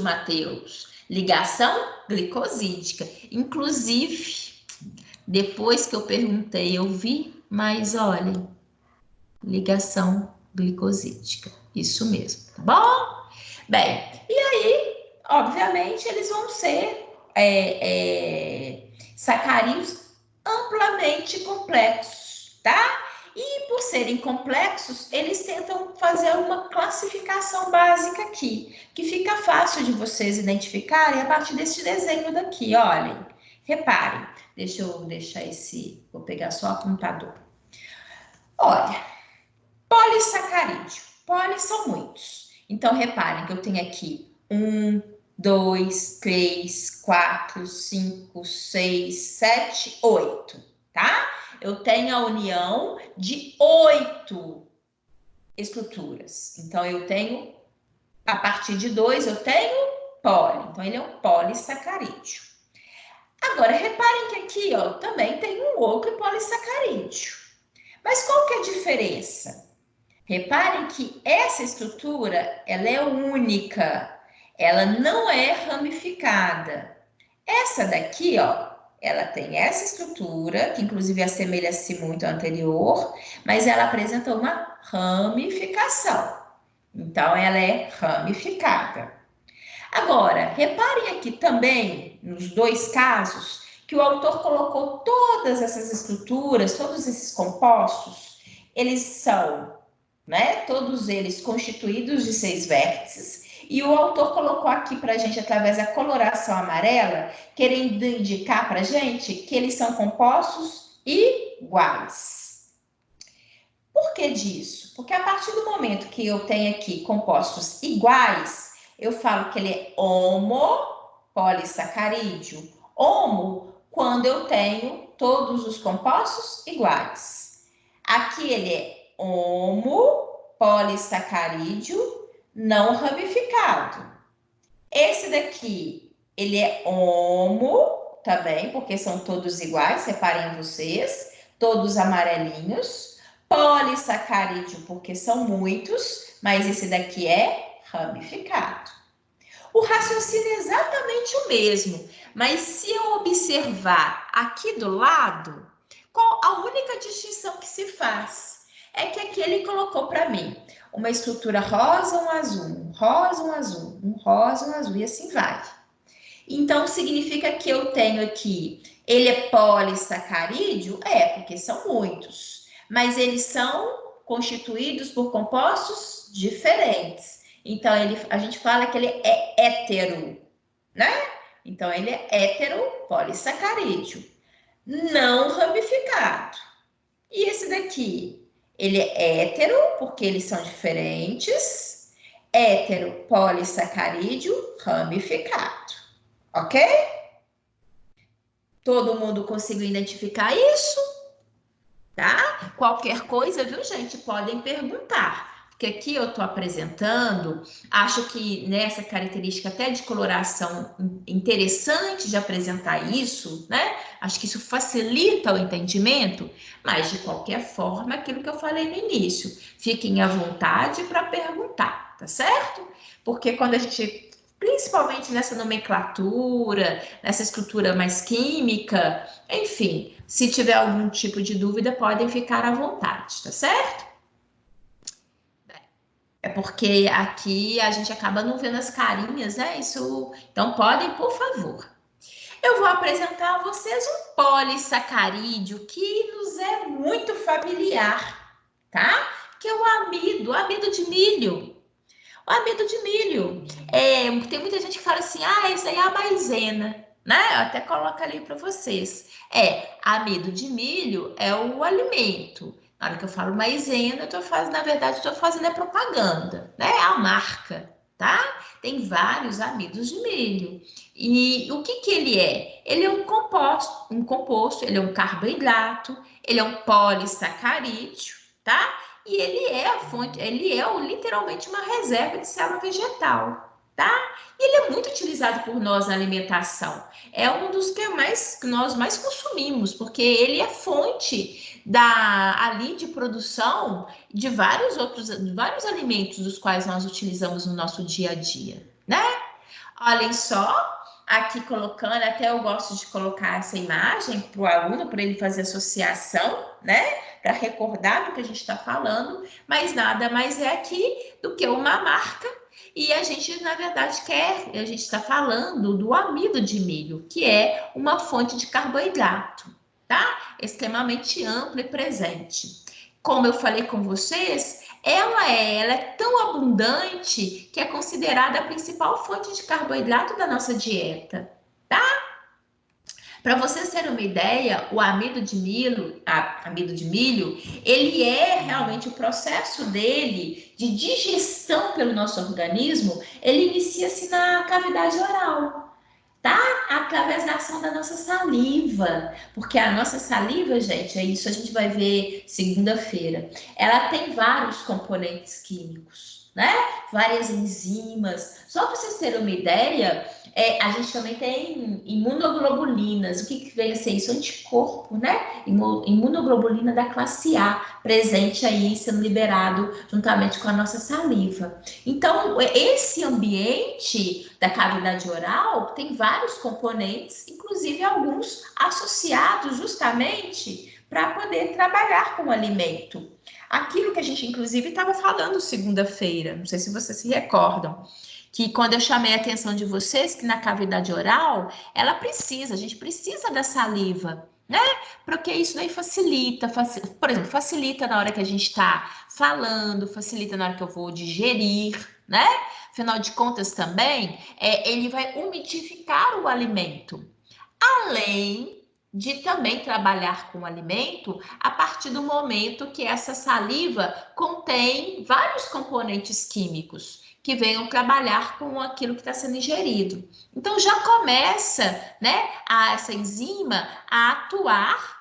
Matheus. Ligação glicosídica. Inclusive, depois que eu perguntei, eu vi, mas olha, ligação glicosídica. Isso mesmo, tá bom? Bem, e aí, obviamente, eles vão ser sacarídeos amplamente complexos, tá? E por serem complexos, eles tentam fazer uma classificação básica aqui, que fica fácil de vocês identificarem a partir desse desenho daqui, olhem. Reparem, deixa eu deixar vou pegar só o apontador. Olha, polissacarídeo. Polis são muitos. Então, reparem que eu tenho aqui 1, 2, 3, 4, 5, 6, 7, 8, tá? Eu tenho a união de 8 estruturas. Então, eu tenho, a partir de 2, eu tenho poli. Então, ele é um polissacarídeo. Agora, reparem que aqui, ó, também tem um outro polissacarídeo. Mas qual que é a diferença? Reparem que essa estrutura, ela é única. Ela não é ramificada. Essa daqui, ó, ela tem essa estrutura, que inclusive assemelha-se muito à anterior, mas ela apresenta uma ramificação. Então, ela é ramificada. Agora, reparem aqui também, nos dois casos, que o autor colocou todas essas estruturas, todos esses compostos, eles são, né, todos eles constituídos de 6 vértices, e o autor colocou aqui para a gente, através da coloração amarela, querendo indicar para a gente que eles são compostos iguais. Por que disso? Porque a partir do momento que eu tenho aqui compostos iguais, eu falo que ele é homopolissacarídeo. Homo, quando eu tenho todos os compostos iguais. Aqui ele é homopolissacarídeo não ramificado. Esse daqui, ele é homo também, porque são todos iguais, separem vocês, todos amarelinhos. Polissacarídeo, porque são muitos, mas esse daqui é ramificado. O raciocínio é exatamente o mesmo, mas se eu observar aqui do lado, qual a única distinção que se faz? É que aqui ele colocou para mim uma estrutura rosa, um azul, um rosa, um azul, um rosa, um azul, e assim vai. Então, significa que eu tenho aqui, ele é polissacarídeo? É, porque são muitos, mas eles são constituídos por compostos diferentes. Então, a gente fala que ele é hétero, né? Então, ele é heteropolissacarídeo, não ramificado. E esse daqui, ele é hétero, porque eles são diferentes, heteropolissacarídeo ramificado, ok? Todo mundo conseguiu identificar isso? Tá? Qualquer coisa, viu, gente? Podem perguntar. Porque aqui eu estou apresentando, acho que nessa característica até de coloração interessante de apresentar isso, né? Acho que isso facilita o entendimento, mas de qualquer forma, aquilo que eu falei no início, fiquem à vontade para perguntar, tá certo? Porque quando a gente, principalmente nessa nomenclatura, nessa estrutura mais química, enfim, se tiver algum tipo de dúvida, podem ficar à vontade, tá certo? É porque aqui a gente acaba não vendo as carinhas, né? Isso. Então, podem, por favor. Eu vou apresentar a vocês um polissacarídeo que nos é muito familiar, tá? Que é o amido de milho. O amido de milho. Tem muita gente que fala assim, esse aí é a maisena, né? Eu até coloco ali para vocês. Amido de milho é o alimento. Na hora que eu falo maisena, na verdade, estou fazendo a propaganda, né? É a marca, tá? Tem vários amidos de milho. E o que ele é? Ele é um composto, ele é um carboidrato, ele é um polissacarídeo, tá? E ele é a fonte, literalmente uma reserva de célula vegetal, tá? E ele é muito utilizado por nós na alimentação. É um dos que nós mais consumimos, porque ele é fonte ali de produção de vários alimentos dos quais nós utilizamos no nosso dia a dia, né? Olhem só, aqui colocando, até eu gosto de colocar essa imagem para o aluno, para ele fazer associação, né? Para recordar do que a gente está falando, mas nada mais é aqui do que uma marca. E a gente, na verdade, a gente está falando do amido de milho, que é uma fonte de carboidrato, tá? Extremamente ampla e presente. Como eu falei com vocês, ela é tão abundante que é considerada a principal fonte de carboidrato da nossa dieta, tá? Para vocês terem uma ideia, o amido de milho, ele é realmente o processo dele de digestão pelo nosso organismo, ele inicia-se na cavidade oral, tá? Através da ação da nossa saliva, porque a nossa saliva, gente, é isso, a gente vai ver segunda-feira, ela tem vários componentes químicos, né? Várias enzimas. Só para vocês terem uma ideia, a gente também tem imunoglobulinas. O que vem a ser isso? Anticorpo, né? Imunoglobulina da classe A, presente aí, sendo liberado juntamente com a nossa saliva. Então, esse ambiente da cavidade oral tem vários componentes, inclusive alguns associados justamente para poder trabalhar com o alimento. Aquilo que a gente, inclusive, estava falando segunda-feira, não sei se vocês se recordam, que quando eu chamei a atenção de vocês, que na cavidade oral, a gente precisa da saliva, né? Porque isso daí facilita, por exemplo, facilita na hora que a gente está falando, facilita na hora que eu vou digerir, né? Afinal de contas também, ele vai umidificar o alimento. Além de também trabalhar com o alimento a partir do momento que essa saliva contém vários componentes químicos que venham trabalhar com aquilo que está sendo ingerido. Então, já começa, né, essa enzima a atuar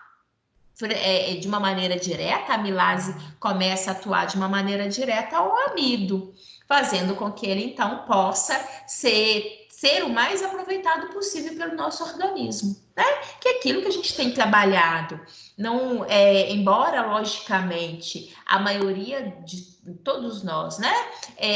de uma maneira direta, a amilase começa a atuar de uma maneira direta ao amido, fazendo com que ele, então, possa ser o mais aproveitado possível pelo nosso organismo, né? Que é aquilo que a gente tem trabalhado. Não, embora, logicamente, a maioria de todos nós, né?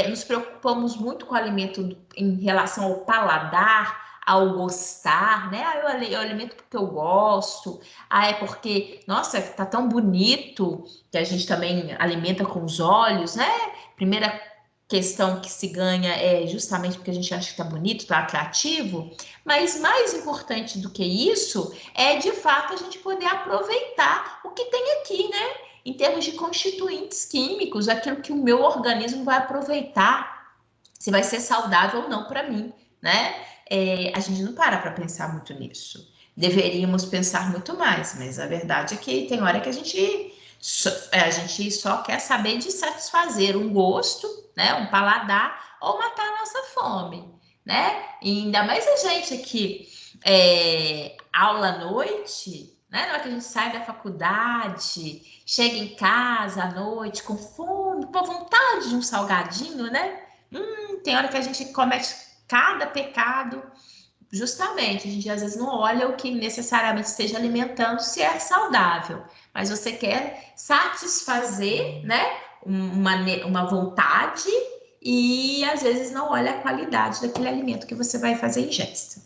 Nos preocupamos muito com o alimento em relação ao paladar, ao gostar, né? Eu alimento porque eu gosto. É porque, nossa, tá tão bonito, que a gente também alimenta com os olhos, né? Primeira questão que se ganha é justamente porque a gente acha que tá bonito, tá atrativo, mas mais importante do que isso é, de fato, a gente poder aproveitar o que tem aqui, né? em termos de constituintes químicos, aquilo que o meu organismo vai aproveitar, se vai ser saudável ou não para mim, né? A gente não para pensar muito nisso. Deveríamos pensar muito mais, mas a verdade é que tem hora que a gente só quer saber de satisfazer um gosto, né? Um paladar, ou matar a nossa fome, né? E ainda mais a gente aqui, aula à noite, né? Na hora que a gente sai da faculdade, chega em casa à noite com fome, com vontade de um salgadinho, né? Tem hora que a gente comete cada pecado, justamente, a gente às vezes não olha o que necessariamente esteja alimentando, se é saudável, mas você quer satisfazer, né, uma vontade e às vezes não olha a qualidade daquele alimento que você vai fazer ingesta.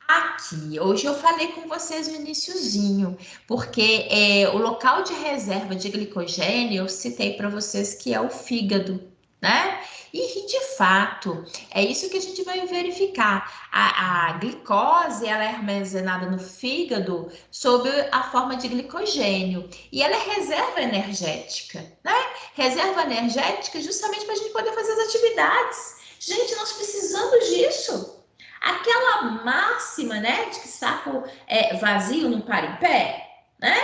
Aqui, hoje eu falei com vocês no iniciozinho, porque o local de reserva de glicogênio, eu citei para vocês que é o fígado, né? E de fato, é isso que a gente vai verificar. A glicose, ela é armazenada no fígado sob a forma de glicogênio. E ela é reserva energética, né? Reserva energética justamente para a gente poder fazer as atividades. Gente, nós precisamos disso. Aquela máxima, né, de que saco vazio não para em pé, né?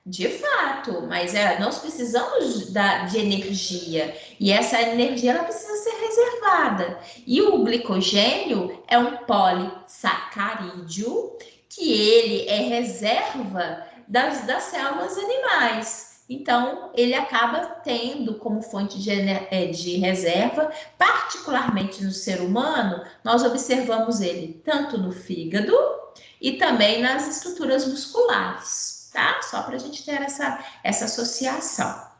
De fato, mas nós precisamos de energia e essa energia ela precisa ser reservada. E o glicogênio é um polissacarídeo que ele é reserva das células animais. Então, ele acaba tendo como fonte de reserva, particularmente no ser humano, nós observamos ele tanto no fígado e também nas estruturas musculares, tá? Só para a gente ter essa associação.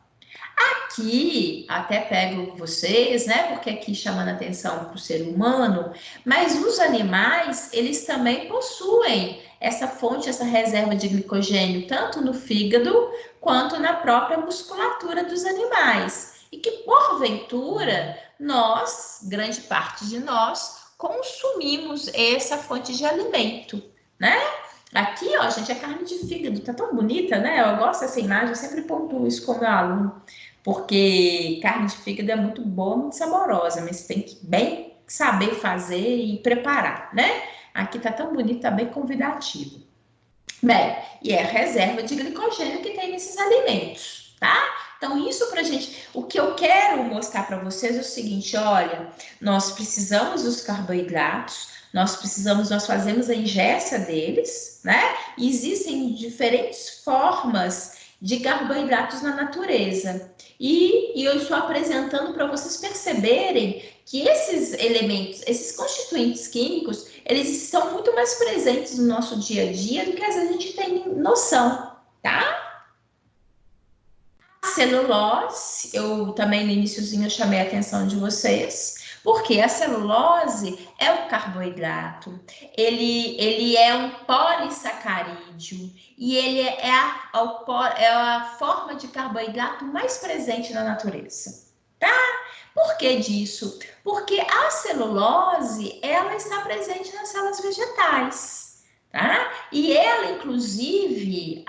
Aqui, até pego vocês, né? Porque aqui chamando a atenção para o ser humano, mas os animais, eles também possuem essa fonte, essa reserva de glicogênio, tanto no fígado quanto na própria musculatura dos animais. E que, porventura, nós, grande parte de nós, consumimos essa fonte de alimento, né? Aqui, ó, gente, a carne de fígado tá tão bonita, né? Eu gosto dessa imagem, eu sempre pontuo isso com meu aluno, porque carne de fígado é muito boa, muito saborosa, mas você tem que bem saber fazer e preparar, né? Aqui tá tão bonito, tá bem convidativo. Bem, e é a reserva de glicogênio que tem nesses alimentos, tá? Então, isso pra gente, o que eu quero mostrar para vocês é o seguinte, olha, nós precisamos dos carboidratos, nós fazemos a ingesta deles, né? E existem diferentes formas de carboidratos na natureza. E eu estou apresentando para vocês perceberem que esses elementos, esses constituintes químicos, eles estão muito mais presentes no nosso dia a dia do que às vezes a gente tem noção, tá? A celulose, eu também no iniciozinho eu chamei a atenção de vocês, porque a celulose é um carboidrato, ele é um polissacarídeo e ele é a forma de carboidrato mais presente na natureza, tá? Por que disso? Porque a celulose, ela está presente nas células vegetais, tá? E ela, inclusive,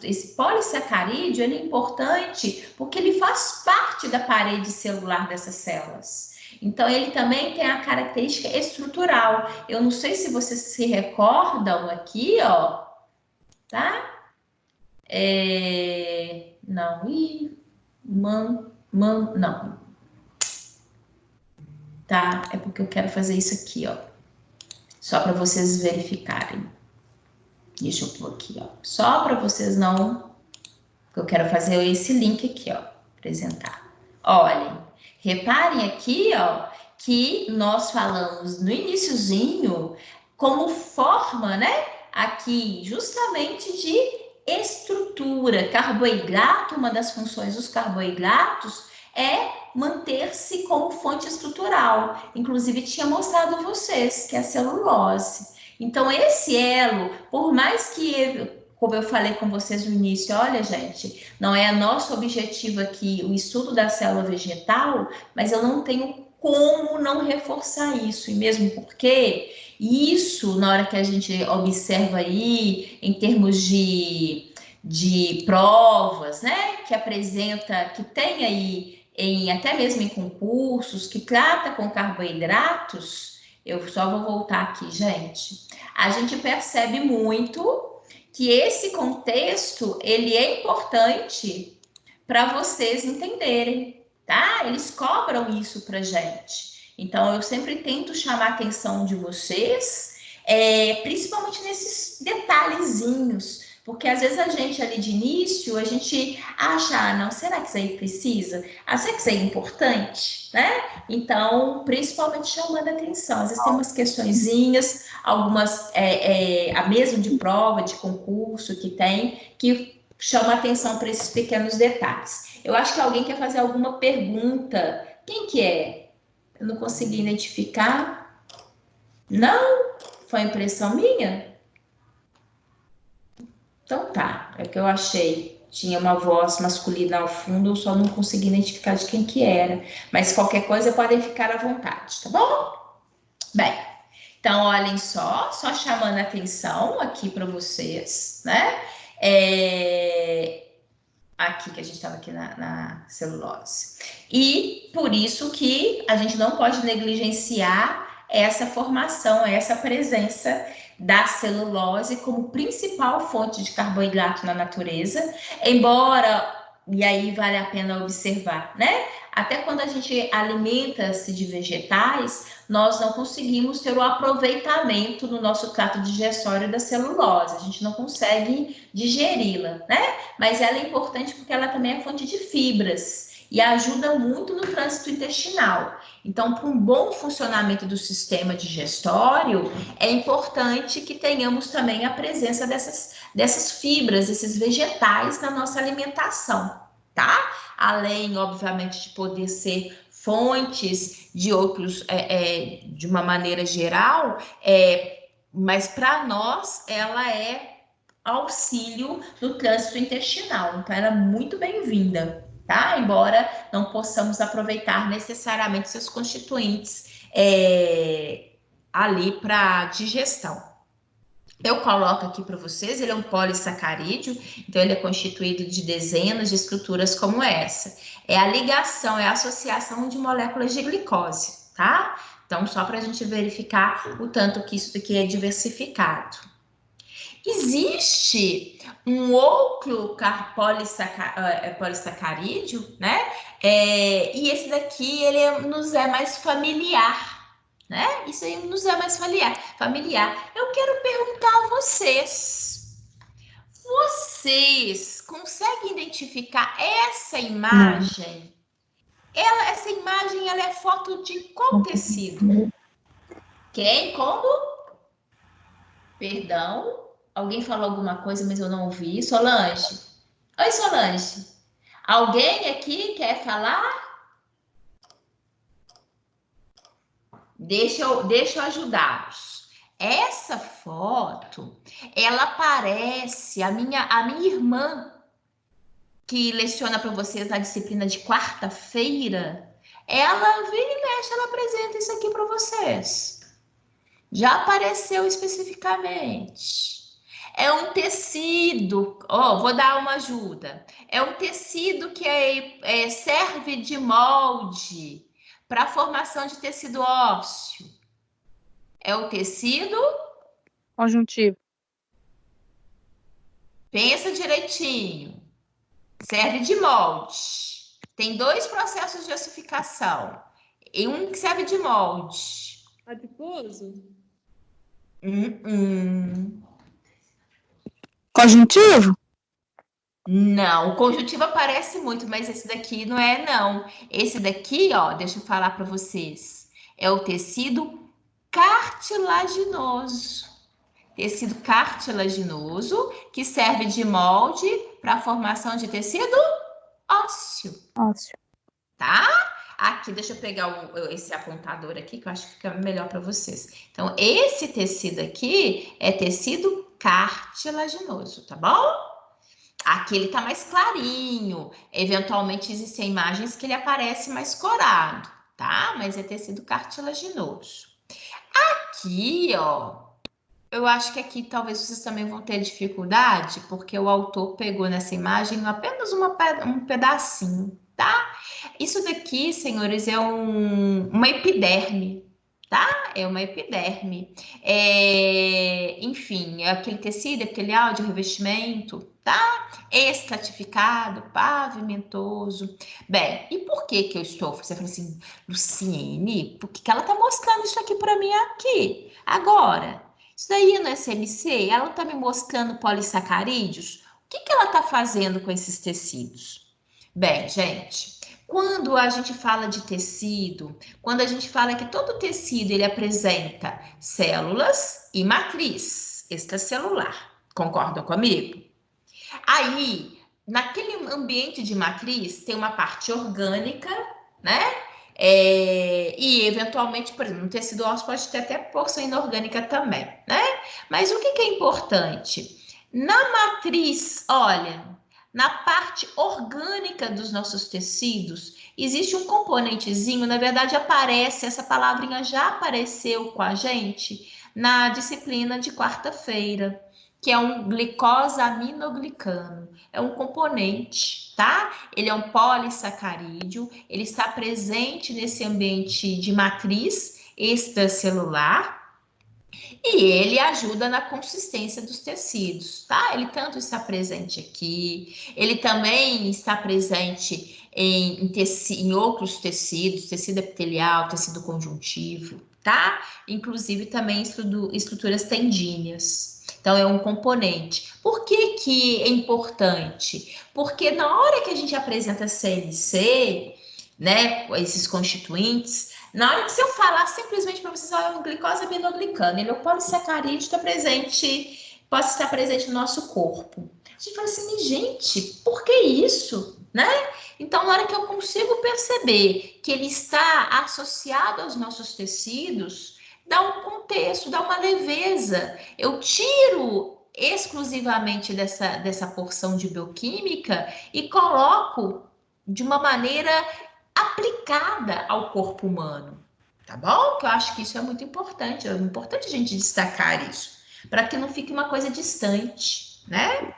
esse polissacarídeo, ele é importante porque ele faz parte da parede celular dessas células. Então, ele também tem a característica estrutural. Eu não sei se vocês se recordam aqui, ó, tá? Não. Tá? É porque eu quero fazer isso aqui, ó. Só para vocês verificarem. Deixa eu pôr aqui, ó. Só para vocês não... Eu quero fazer esse link aqui, ó. Apresentar. Olhem. Reparem aqui, ó, que nós falamos no iniciozinho como forma, né? Aqui, justamente de estrutura. Carboidrato, uma das funções dos carboidratos é manter-se como fonte estrutural. Inclusive, tinha mostrado a vocês que é a celulose. Então, esse elo, por mais que... Como eu falei com vocês no início, olha, gente, não é nosso objetivo aqui o estudo da célula vegetal, mas eu não tenho como não reforçar isso, e mesmo porque isso, na hora que a gente observa aí, em termos de de provas, né? Que apresenta, que tem aí, até mesmo em concursos, que trata com carboidratos, eu só vou voltar aqui, gente. A gente percebe muito que esse contexto, ele é importante para vocês entenderem, tá? Eles cobram isso para gente. Então, eu sempre tento chamar a atenção de vocês, principalmente nesses detalhezinhos, porque às vezes a gente ali de início, a gente acha, não, será que isso aí precisa? Será que isso aí é importante? Né? Então, principalmente chamando a atenção. Às vezes tem umas questõezinhas, algumas, a mesmo de prova, de concurso que tem, que chama a atenção para esses pequenos detalhes. Eu acho que alguém quer fazer alguma pergunta. Quem que é? Eu não consegui identificar. Não? Foi impressão minha? Então tá, é que eu achei. Tinha uma voz masculina ao fundo, eu só não consegui identificar de quem que era. Mas qualquer coisa podem ficar à vontade, tá bom? Bem, então olhem só chamando a atenção aqui para vocês, né? Aqui que a gente estava aqui na celulose. E por isso que a gente não pode negligenciar essa formação, essa presença da celulose como principal fonte de carboidrato na natureza, embora, e aí vale a pena observar, né? Até quando a gente alimenta-se de vegetais, nós não conseguimos ter o aproveitamento no nosso trato digestório da celulose, a gente não consegue digeri-la, né? Mas ela é importante porque ela também é fonte de fibras e ajuda muito no trânsito intestinal. Então, para um bom funcionamento do sistema digestório, é importante que tenhamos também a presença dessas fibras, desses vegetais na nossa alimentação, tá? Além, obviamente, de poder ser fontes de outros, de uma maneira geral, mas para nós ela é auxílio no trânsito intestinal, então ela é muito bem-vinda, tá? Embora não possamos aproveitar necessariamente seus constituintes ali para digestão. Eu coloco aqui para vocês, ele é um polissacarídeo, então ele é constituído de dezenas de estruturas como essa. É a ligação, é a associação de moléculas de glicose, tá? Então, só para a gente verificar o tanto que isso aqui é diversificado. Existe um outro polissacarídeo, né? E esse daqui, ele nos é mais familiar, né? Isso aí nos é mais familiar. Eu quero perguntar a vocês. Vocês conseguem identificar essa imagem? Essa imagem, ela é foto de qual tecido? Quem? Como? Perdão? Alguém falou alguma coisa, mas eu não ouvi. Solange? Oi, Solange. Alguém aqui quer falar? Deixa eu ajudá-los. Essa foto, ela parece a minha irmã, que leciona para vocês na disciplina de quarta-feira. Ela vira e mexe, ela apresenta isso aqui para vocês. Já apareceu especificamente. É um tecido, vou dar uma ajuda. É um tecido que serve de molde para a formação de tecido ósseo. É o tecido conjuntivo. Pensa direitinho. Serve de molde. Tem 2 processos de ossificação. E um que serve de molde. Adiposo? Conjuntivo? Não, o conjuntivo aparece muito, mas esse daqui não é, não. Esse daqui, deixa eu falar para vocês. É o tecido cartilaginoso. Tecido cartilaginoso que serve de molde para a formação de tecido ósseo. Tá? Aqui, deixa eu pegar esse apontador aqui, que eu acho que fica melhor para vocês. Então, esse tecido aqui é tecido cartilaginoso, tá bom? Aqui ele tá mais clarinho. Eventualmente, existem imagens que ele aparece mais corado, tá? Mas é tecido cartilaginoso. Aqui, Eu acho que aqui talvez vocês também vão ter dificuldade, porque o autor pegou nessa imagem apenas um pedacinho, tá? Isso daqui, senhores, é uma epiderme, tá? É uma epiderme. Enfim, é aquele tecido, epitelial de revestimento, tá? Estratificado, pavimentoso. Bem, e por que que eu estou? Você fala assim, Luciene, por que que ela tá mostrando isso aqui para mim aqui? Agora. Isso daí no SMC, ela está me mostrando polissacarídeos. O que que ela está fazendo com esses tecidos? Bem, gente, quando a gente fala de tecido, quando a gente fala que todo tecido ele apresenta células e matriz extracelular, concordam comigo? Aí, naquele ambiente de matriz, tem uma parte orgânica, né? E eventualmente, por exemplo, no tecido ósseo pode ter até porção inorgânica também, né? Mas o que que é importante? Na matriz, olha, na parte orgânica dos nossos tecidos, existe um componentezinho, na verdade aparece, essa palavrinha já apareceu com a gente na disciplina de quarta-feira, que é um glicosaminoglicano. É um componente, tá? Ele é um polissacarídeo, ele está presente nesse ambiente de matriz extracelular e ele ajuda na consistência dos tecidos, tá? Ele tanto está presente aqui, ele também está presente em outros tecidos, tecido epitelial, tecido conjuntivo, tá? Inclusive também estruturas tendíneas. Então, é um componente. Por que que é importante? Porque na hora que a gente apresenta CNC, né, esses constituintes, na hora que se eu falar simplesmente para vocês, é um glicosaminoglicano, ele é o polissacarídeo está presente, pode estar presente no nosso corpo. A gente fala assim, gente, por que isso? Né? Então, na hora que eu consigo perceber que ele está associado aos nossos tecidos, dá um contexto, dá uma leveza. Eu tiro exclusivamente dessa porção de bioquímica e coloco de uma maneira aplicada ao corpo humano, tá bom? Que eu acho que isso é importante a gente destacar isso, para que não fique uma coisa distante, né?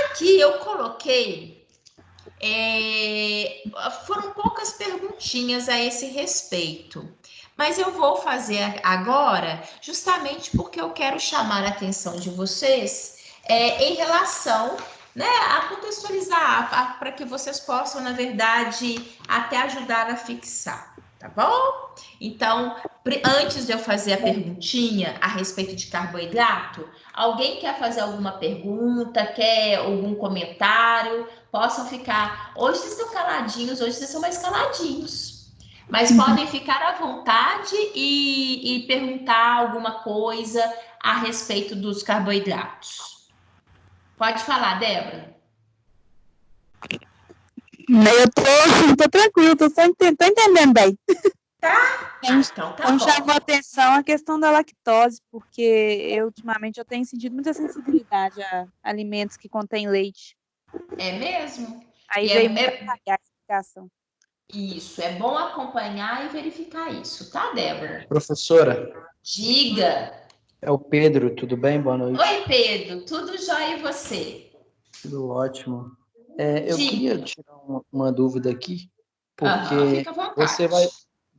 Aqui eu coloquei, foram poucas perguntinhas a esse respeito, mas eu vou fazer agora, justamente porque eu quero chamar a atenção de vocês em relação, né, a contextualizar, para que vocês possam, na verdade, até ajudar a fixar, tá bom? Então, antes de eu fazer a perguntinha a respeito de carboidrato, alguém quer fazer alguma pergunta, quer algum comentário? Possam ficar. Hoje vocês estão caladinhos, hoje vocês são mais caladinhos. Mas podem ficar à vontade e perguntar alguma coisa a respeito dos carboidratos. Pode falar, Débora. Eu tô tranquilo, tô entendendo bem. Tá? Então tá bom. Chamou a atenção a questão da lactose, porque ultimamente eu tenho sentido muita sensibilidade a alimentos que contêm leite. É mesmo? Aí veio muito a explicação. Isso, é bom acompanhar e verificar isso, tá, Débora? Professora. Diga. É o Pedro, tudo bem? Boa noite. Oi, Pedro, tudo jóia e você? Tudo ótimo. Eu queria tirar uma dúvida aqui, porque fica à vontade.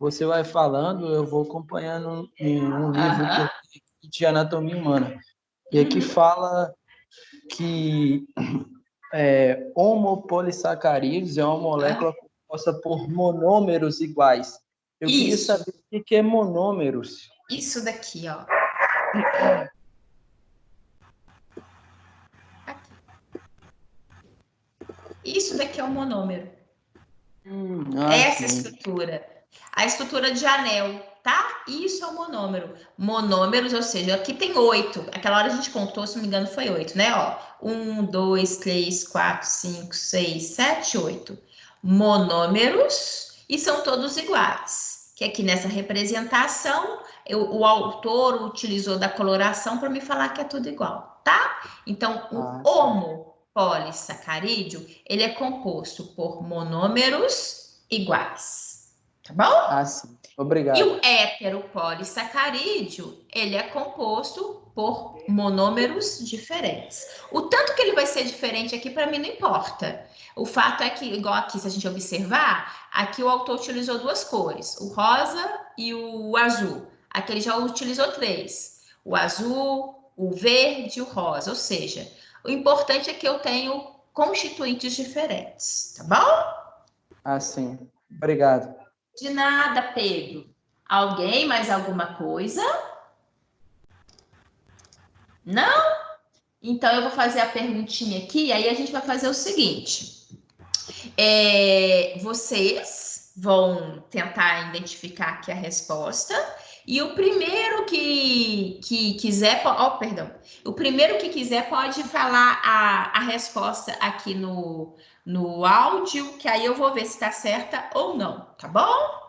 você vai falando, eu vou acompanhando em um livro que eu tenho de anatomia humana. E aqui fala que homopolissacarídeos é uma molécula composta por monômeros iguais. Eu queria saber o que é monômeros. Isso daqui, ó. Aqui. Isso daqui é o monômero. Essa estrutura. A estrutura de anel, tá? Isso é o monômero. Monômeros, ou seja, aqui tem 8. Aquela hora a gente contou, se não me engano, foi 8, né? Ó, 1, 2, 3, 4, 5, 6, 7, 8. Monômeros, e são todos iguais. Que aqui nessa representação, o autor utilizou da coloração para me falar que é tudo igual, tá? Então, o homopolissacarídeo, ele é composto por monômeros iguais. Tá bom? Ah, sim. Obrigado. E o heteropolissacarídeo, ele é composto por monômeros diferentes. O tanto que ele vai ser diferente aqui, para mim, não importa. O fato é que, igual aqui, se a gente observar, aqui o autor utilizou duas cores, o rosa e o azul. Aqui ele já utilizou 3, o azul, o verde e o rosa. Ou seja, o importante é que eu tenho constituintes diferentes, tá bom? Ah, sim. Obrigado. De nada, Pedro. Alguém mais alguma coisa? Não? Então eu vou fazer a perguntinha aqui, aí a gente vai fazer o seguinte. Vocês vão tentar identificar aqui a resposta. E o primeiro que quiser, perdão. O primeiro que quiser pode falar a resposta aqui no áudio, que aí eu vou ver se está certa ou não, tá bom?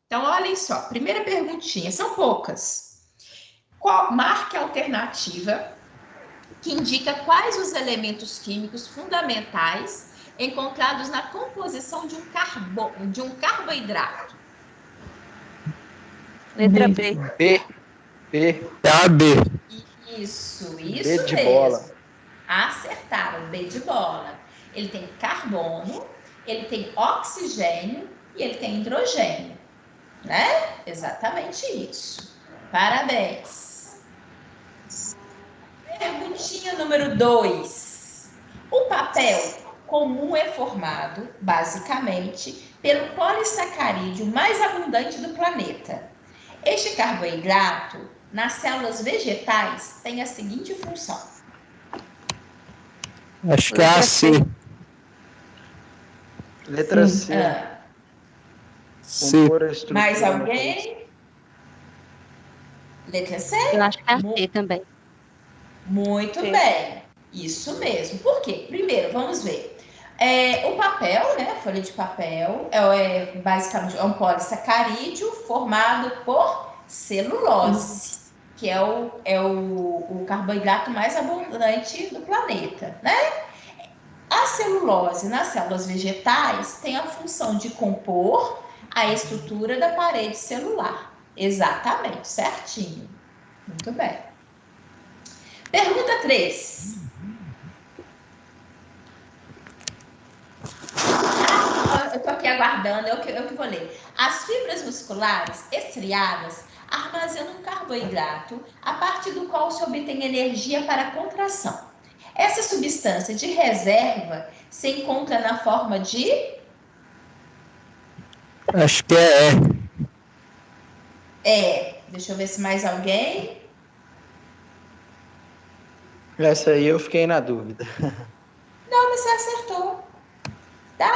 Então, olhem só, primeira perguntinha, são poucas. Marque a alternativa que indica quais os elementos químicos fundamentais encontrados na composição de um carboidrato. Letra B. B. Isso B de mesmo. bola. Acertaram, B de bola. Ele tem carbono, ele tem oxigênio e ele tem hidrogênio. Né? Exatamente isso. Parabéns. Perguntinha número 2. O papel comum é formado, basicamente, pelo polissacarídeo mais abundante do planeta. Este carboidrato, nas células vegetais, tem a seguinte função. Acho que é a C. Letra C. C. Compor a estrutura Mais da alguém? Letra C? Eu acho que é a C também. Muito Sim. bem. Isso mesmo. Por quê? Primeiro, vamos ver. O papel, né? Folha de papel, basicamente é um polissacarídeo formado por celulose, que é o carboidrato mais abundante do planeta, né? A celulose nas células vegetais tem a função de compor a estrutura da parede celular. Exatamente, certinho. Muito bem. Pergunta 3. Eu tô aqui aguardando, eu que vou ler. As fibras musculares estriadas armazenam um carboidrato a partir do qual se obtém energia para a contração. Essa substância de reserva se encontra na forma de... Acho que é E. Deixa eu ver se mais alguém... Essa aí eu fiquei na dúvida. Não, mas você acertou. Tá?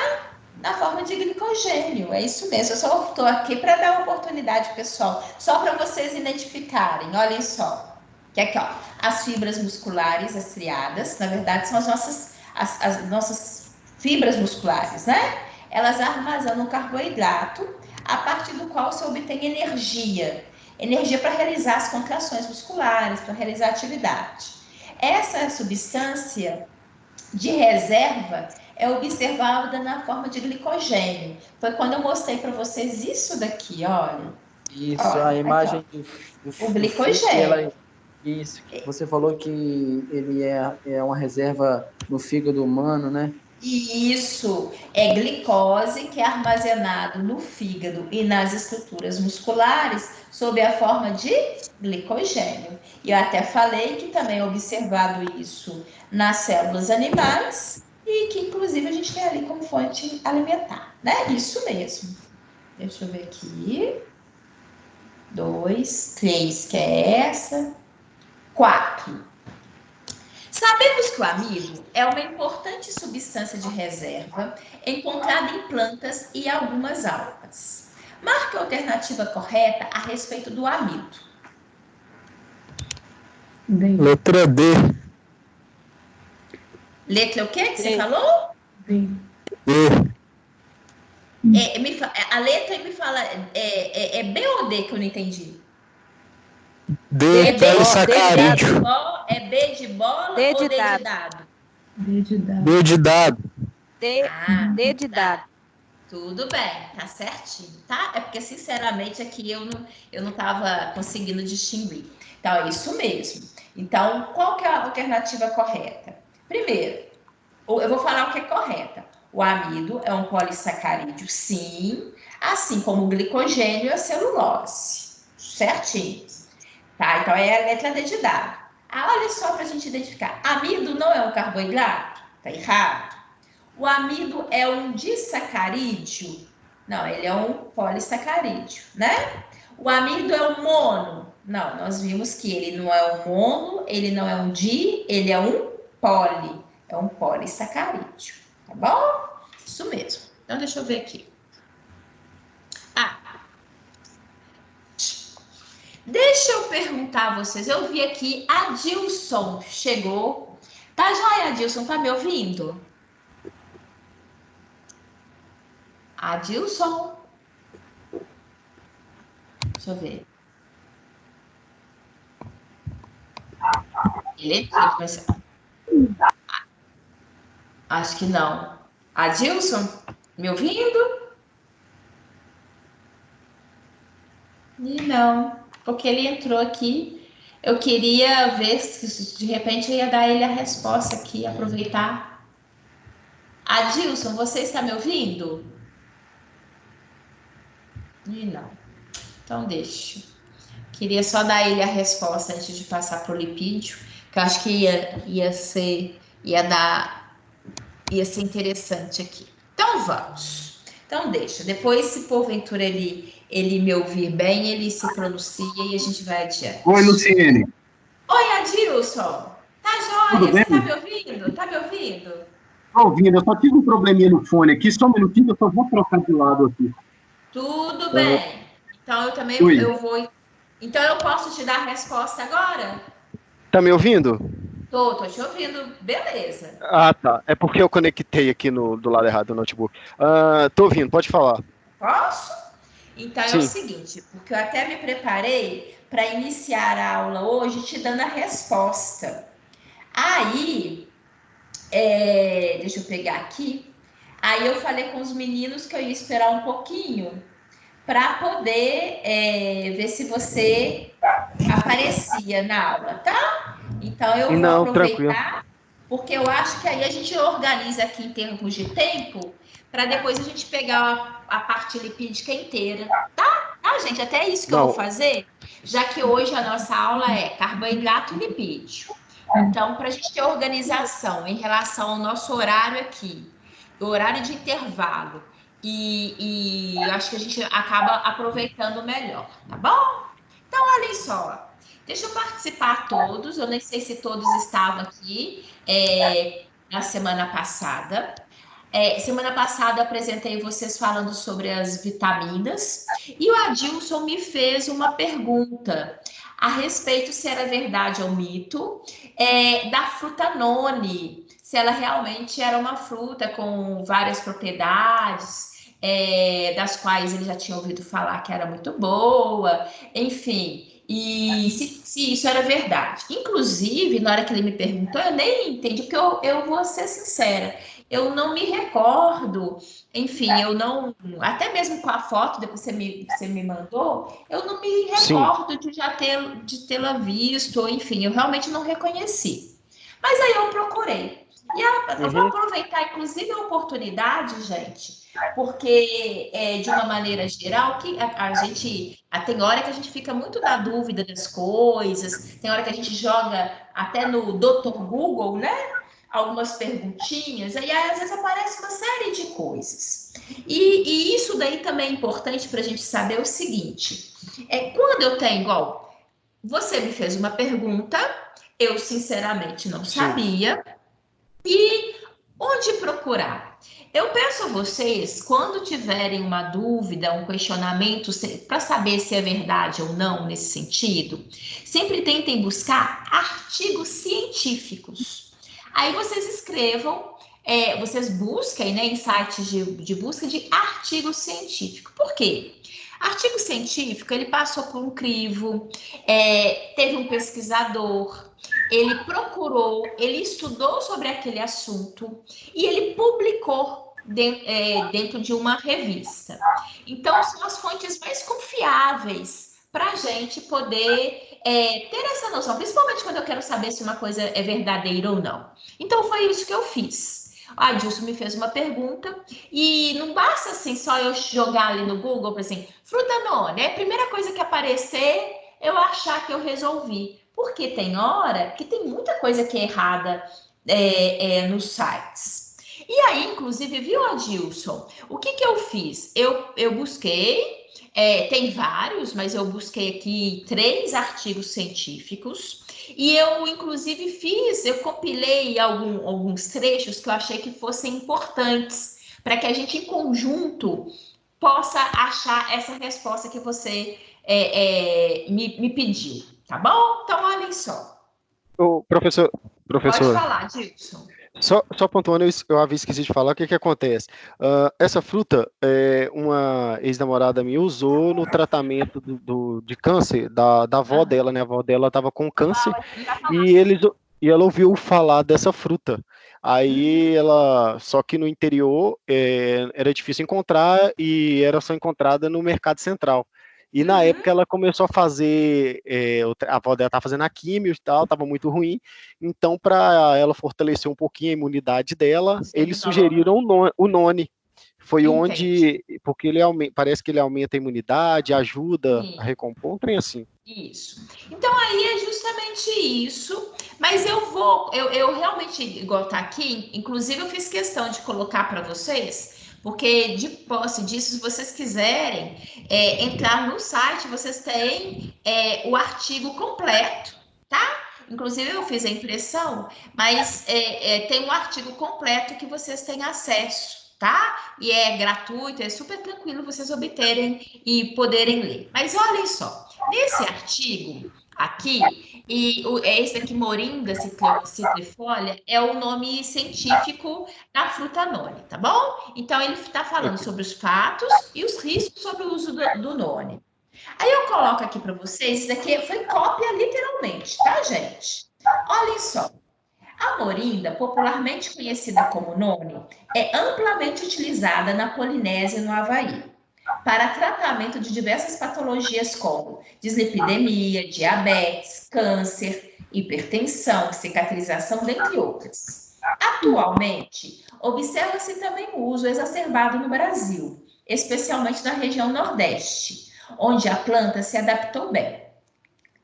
Na forma de glicogênio. É isso mesmo. Eu só estou aqui para dar oportunidade, pessoal. Só para vocês identificarem. Olhem só. Que aqui, ó. As fibras musculares estriadas, na verdade, são as nossas fibras musculares, né? Elas armazenam carboidrato a partir do qual se obtém energia. Energia para realizar as contrações musculares, para realizar a atividade. Essa substância de reserva é observada na forma de glicogênio. Foi quando eu mostrei para vocês isso daqui, olha. Isso, Olha, a imagem aqui, do o glicogênio. Isso, você falou que ele é uma reserva no fígado humano, né? Isso, é glicose que é armazenado no fígado e nas estruturas musculares sob a forma de glicogênio. E eu até falei que também é observado isso nas células animais e que inclusive a gente tem ali como fonte alimentar, né? Isso mesmo. Deixa eu ver aqui. 2, 3, que é essa. 4. Sabemos que o amido é uma importante substância de reserva encontrada em plantas e algumas algas. Marque a alternativa correta a respeito do amido. Letra D. Letra o quê que você falou? D. A letra me fala, é B ou D que eu não entendi? D, polissacarídeo. É B de bola D ou de D de dado. dado? D de dado. D de dado. Tudo bem, tá certinho, tá? É porque, sinceramente, aqui eu não estava conseguindo distinguir. Então, é isso mesmo. Então, qual que é a alternativa correta? Primeiro, eu vou falar o que é correta. O amido é um polissacarídeo, sim, assim como o glicogênio e a celulose. Certinho. Tá? Então, é a letra D de dado. Olha só para a gente identificar. Amido não é um carboidrato? Tá errado. O amido é um disacarídeo? Não, ele é um polissacarídeo, né? O amido é um mono? Não, nós vimos que ele não é um mono, ele não é um di, ele é um poli. É um polissacarídeo, tá bom? Isso mesmo. Então, deixa eu ver aqui. Deixa eu perguntar a vocês. Eu vi aqui, Adilson chegou. Tá joia, Adilson? Tá me ouvindo? Adilson? Deixa eu ver. Ele entrou, mas... Acho que não. Adilson? Me ouvindo? E não, porque ele entrou aqui. Eu queria ver se de repente eu ia dar ele a resposta aqui, aproveitar. Adilson, você está me ouvindo? E não. Então deixa. Queria só dar ele a resposta antes de passar para o lipídio, que eu acho que ia ser interessante aqui. Então vamos. Então deixa. Depois, se porventura ele me ouvir bem, ele se pronuncia e a gente vai adiante. Oi, Luciene. Oi, Adilson. Tá joia? Tudo bem? Você tá me ouvindo? Tá me ouvindo? Tô ouvindo, eu só tive um probleminha no fone aqui, só um minutinho, eu só vou trocar de lado aqui. Tudo bem. Então eu também Oi. eu vou. Então eu posso te dar a resposta agora? Tá me ouvindo? Tô te ouvindo. Beleza. Ah, tá. É porque eu conectei aqui do lado errado do notebook. Tô ouvindo, pode falar. Posso? Então Sim. É o seguinte, porque eu até me preparei para iniciar a aula hoje te dando a resposta. Aí, deixa eu pegar aqui. Aí eu falei com os meninos que eu ia esperar um pouquinho para poder ver se você aparecia na aula, tá? Então eu vou aproveitar, porque eu acho que aí a gente organiza aqui em termos de tempo, para depois a gente pegar a parte lipídica inteira, tá? Ah, gente, até isso que eu vou fazer, já que hoje a nossa aula é carboidrato e lipídio. Então, para a gente ter organização em relação ao nosso horário aqui, o horário de intervalo, e acho que a gente acaba aproveitando melhor, tá bom? Então, olha só, deixa eu participar a todos, eu nem sei se todos estavam aqui na semana passada. Semana passada eu apresentei vocês falando sobre as vitaminas, e o Adilson me fez uma pergunta a respeito se era verdade ou mito da fruta noni, se ela realmente era uma fruta com várias propriedades, das quais ele já tinha ouvido falar que era muito boa, enfim, e se isso era verdade. Inclusive, na hora que ele me perguntou, eu nem entendi, porque eu vou ser sincera, eu não me recordo, enfim, eu não, até mesmo com a foto depois que você me mandou, eu não me recordo de tê-la visto, enfim, eu realmente não reconheci. Mas aí eu procurei. E eu vou aproveitar, inclusive, a oportunidade, gente, porque, de uma maneira geral, que a gente tem hora que a gente fica muito na dúvida das coisas, tem hora que a gente joga até no Dr. Google, né? Algumas perguntinhas, aí às vezes aparece uma série de coisas. E isso daí também é importante para a gente saber o seguinte, quando eu tenho, igual, você me fez uma pergunta, eu sinceramente não sabia, e onde procurar? Eu peço a vocês, quando tiverem uma dúvida, um questionamento, para saber se é verdade ou não nesse sentido, sempre tentem buscar artigos científicos. Aí vocês escrevam, vocês busquem, né, em sites de busca de artigo científico. Por quê? Artigo científico, ele passou por um crivo, teve um pesquisador, ele procurou, ele estudou sobre aquele assunto e ele publicou dentro de uma revista. Então, são as fontes mais confiáveis para a gente poder ter essa noção, principalmente quando eu quero saber se uma coisa é verdadeira ou não. Então, foi isso que eu fiz. A Adilson me fez uma pergunta e não basta assim só eu jogar ali no Google, por assim, fruta nona, a primeira coisa que aparecer, eu achar que eu resolvi. Porque tem hora que tem muita coisa que é errada nos sites. E aí, inclusive, viu, Adilson? O que eu fiz? Eu busquei, tem vários, mas eu busquei aqui 3 artigos científicos e eu, inclusive, eu compilei alguns trechos que eu achei que fossem importantes para que a gente, em conjunto, possa achar essa resposta que você me pediu, tá bom? Então, olhem só. Ô, professor, Pode falar, Dilson. só pontuando, eu havia esquecido de falar, o que acontece? Essa fruta, uma ex-namorada minha usou no tratamento de câncer da avó dela, né? A avó dela estava com câncer e ela ouviu falar dessa fruta. Aí só que no interior era difícil encontrar e era só encontrada no Mercado Central. E na época ela começou a fazer, a avó dela estava fazendo a químio e tal, estava muito ruim. Então, para ela fortalecer um pouquinho a imunidade dela, eles sugeriram o noni. Foi onde, porque parece que ele aumenta a imunidade, ajuda a recompor, um trem assim. Isso. Então, aí é justamente isso. Mas eu realmente, igual tá aqui, inclusive eu fiz questão de colocar para vocês, porque de posse disso, se vocês quiserem entrar no site, vocês têm o artigo completo, tá? Inclusive eu fiz a impressão, mas tem um artigo completo que vocês têm acesso, tá? E é gratuito, é super tranquilo vocês obterem e poderem ler. Mas olhem só, nesse artigo aqui, esse aqui, Moringa citrifolia, é o nome científico da fruta noni, tá bom? Então, ele está falando sobre os fatos e os riscos sobre o uso do noni. Aí eu coloco aqui para vocês, isso daqui foi cópia literalmente, tá, gente? Olhem só. A moringa, popularmente conhecida como noni, é amplamente utilizada na Polinésia e no Havaí para tratamento de diversas patologias como dislipidemia, diabetes, câncer, hipertensão, cicatrização, dentre outras. Atualmente, observa-se também o uso exacerbado no Brasil, especialmente na região Nordeste, onde a planta se adaptou bem.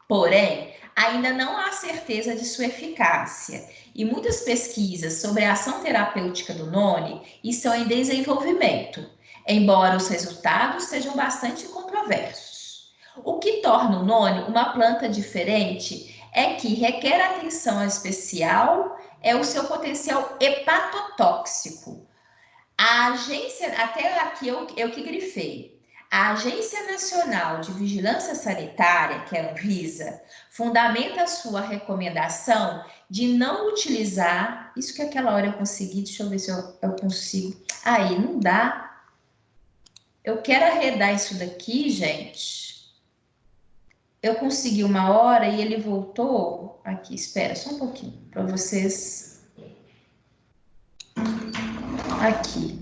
Porém, ainda não há certeza de sua eficácia e muitas pesquisas sobre a ação terapêutica do noni estão em desenvolvimento, embora os resultados sejam bastante controversos. O que torna o noni uma planta diferente é que requer atenção especial o seu potencial hepatotóxico. A agência, até aqui eu que grifei, a Agência Nacional de Vigilância Sanitária, que é a Anvisa, fundamenta a sua recomendação de não utilizar, isso que aquela hora eu consegui, deixa eu ver se eu consigo, aí não dá, eu quero arredar isso daqui, gente, eu consegui uma hora e ele voltou, aqui, espera só um pouquinho, para vocês, aqui.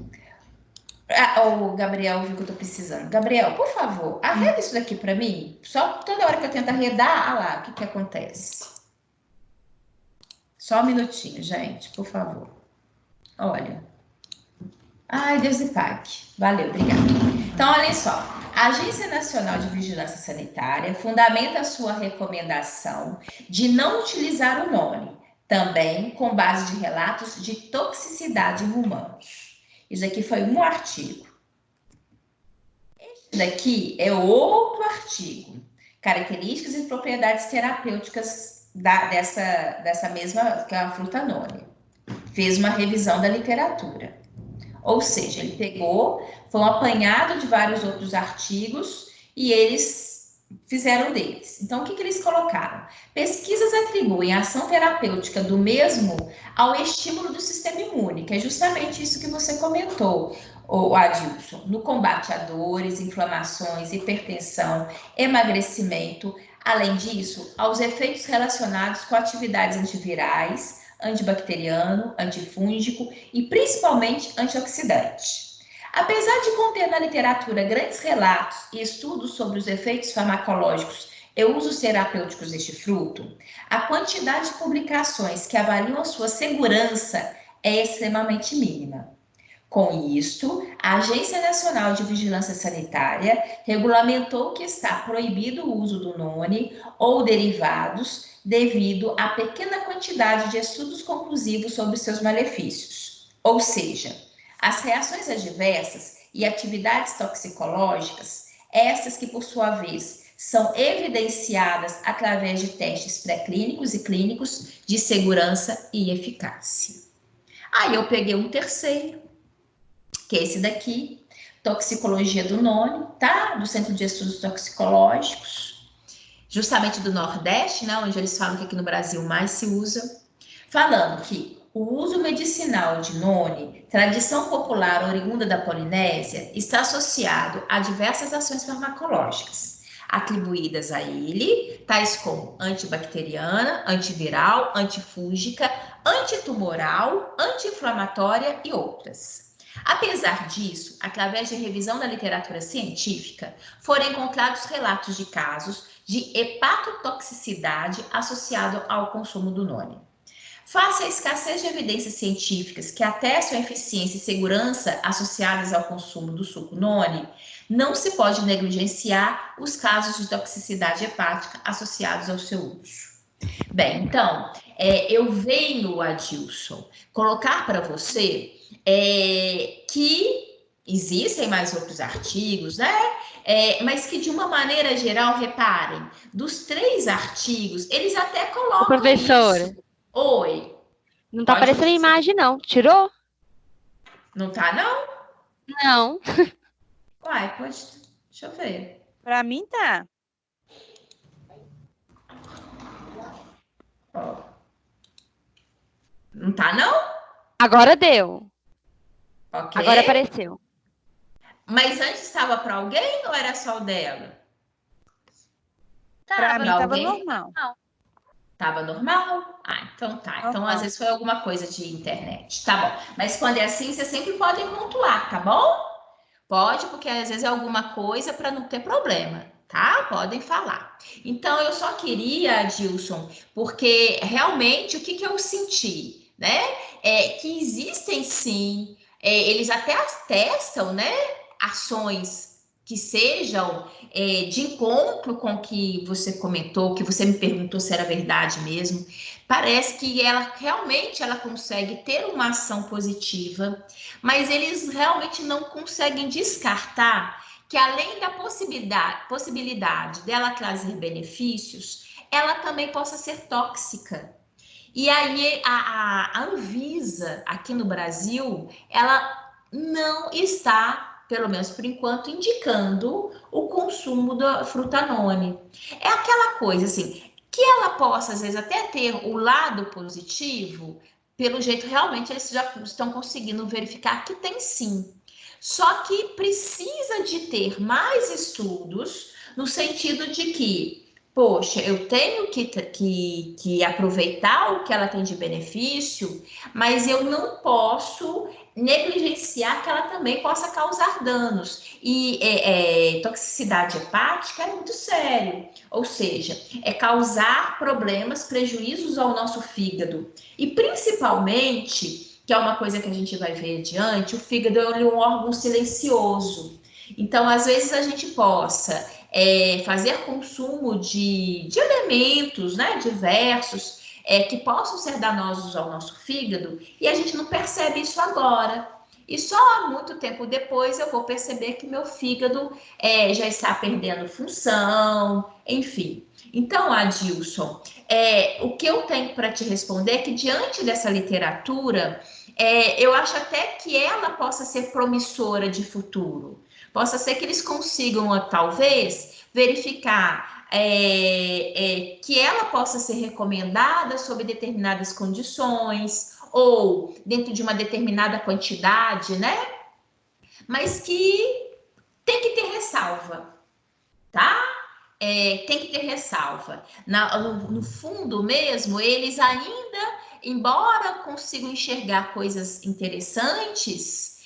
O Gabriel viu que eu tô precisando. Gabriel, por favor, arreda isso daqui para mim. Só toda hora que eu tento arredar, lá, o que acontece? Só um minutinho, gente, por favor. Olha. Ai, Deus e pague. Valeu, obrigada. Então, olhem só. A Agência Nacional de Vigilância Sanitária fundamenta a sua recomendação de não utilizar o noni, também com base de relatos de toxicidade em humanos. Isso aqui foi um artigo. Este daqui é outro artigo. Características e propriedades terapêuticas dessa mesma, que é a fruta noni. Fez uma revisão da literatura. Ou seja, ele foi um apanhado de vários outros artigos e eles fizeram deles. Então, o que eles colocaram? Pesquisas atribuem a ação terapêutica do mesmo ao estímulo do sistema imune, que é justamente isso que você comentou, Adilson, no combate a dores, inflamações, hipertensão, emagrecimento, além disso, aos efeitos relacionados com atividades antivirais, antibacteriano, antifúngico e principalmente antioxidante. Apesar de conter na literatura grandes relatos e estudos sobre os efeitos farmacológicos e usos terapêuticos deste fruto, a quantidade de publicações que avaliam a sua segurança é extremamente mínima. Com isto, a Agência Nacional de Vigilância Sanitária regulamentou que está proibido o uso do noni ou derivados devido à pequena quantidade de estudos conclusivos sobre seus malefícios. Ou seja, as reações adversas e atividades toxicológicas, essas que por sua vez são evidenciadas através de testes pré-clínicos e clínicos de segurança e eficácia. Aí eu peguei um terceiro, que é esse daqui, Toxicologia do noni, tá? Do Centro de Estudos Toxicológicos, justamente do Nordeste, né? Onde eles falam que aqui no Brasil mais se usa, falando que o uso medicinal de noni, tradição popular oriunda da Polinésia, está associado a diversas ações farmacológicas, atribuídas a ele, tais como antibacteriana, antiviral, antifúngica, antitumoral, anti-inflamatória e outras. Apesar disso, através de revisão da literatura científica, foram encontrados relatos de casos de hepatotoxicidade associado ao consumo do noni. Face à escassez de evidências científicas que atestam a eficiência e segurança associadas ao consumo do suco noni, não se pode negligenciar os casos de toxicidade hepática associados ao seu uso. Bem, então, eu venho, Adilson, colocar para você que existem mais outros artigos, né? Mas que de uma maneira geral, reparem, dos 3 artigos, eles até colocam Professora. isso. Oi. Não tá Pode aparecendo a dizer. imagem, não. Tirou? Não tá, não? Não. Uai, pode. Deixa eu ver. Para mim tá. Ó. Não tá, não? Agora deu. Ok. Agora apareceu. Mas antes estava para alguém ou era só o dela? Para mim Pra tava alguém? normal. Tava normal? Ah, então tá. Então, Normal. às vezes foi alguma coisa de internet. Tá bom. Mas quando é assim, vocês sempre podem pontuar, tá bom? Pode, porque às vezes é alguma coisa para não ter problema, tá? Podem falar. Então, eu só queria, Adilson, porque realmente o que eu senti, né? É que existem sim, eles até atestam, né? Ações que sejam de encontro com o que você comentou, que você me perguntou se era verdade mesmo. Parece que ela realmente ela consegue ter uma ação positiva, mas eles realmente não conseguem descartar que além da possibilidade dela trazer benefícios, ela também possa ser tóxica. E aí a Anvisa, aqui no Brasil, ela não está, pelo menos por enquanto, indicando o consumo da fruta noni. É aquela coisa assim, que ela possa, às vezes, até ter o lado positivo, pelo jeito, realmente, eles já estão conseguindo verificar que tem sim. Só que precisa de ter mais estudos, no sentido de que poxa, eu tenho que aproveitar o que ela tem de benefício, mas eu não posso negligenciar que ela também possa causar danos. E toxicidade hepática é muito sério, ou seja, é causar problemas, prejuízos ao nosso fígado. E principalmente, que é uma coisa que a gente vai ver adiante, o fígado é um órgão silencioso. Então, às vezes, a gente possa fazer consumo de elementos, né, diversos, que possam ser danosos ao nosso fígado, e a gente não percebe isso agora. E só muito tempo depois eu vou perceber que meu fígado já está perdendo função, enfim. Então, Adilson, o que eu tenho para te responder é que diante dessa literatura, eu acho até que ela possa ser promissora de futuro. Possa ser que eles consigam, talvez, verificar que ela possa ser recomendada sob determinadas condições ou dentro de uma determinada quantidade, né? Mas que tem que ter ressalva, tá? Tem que ter ressalva. No fundo mesmo, eles ainda embora consigam enxergar coisas interessantes,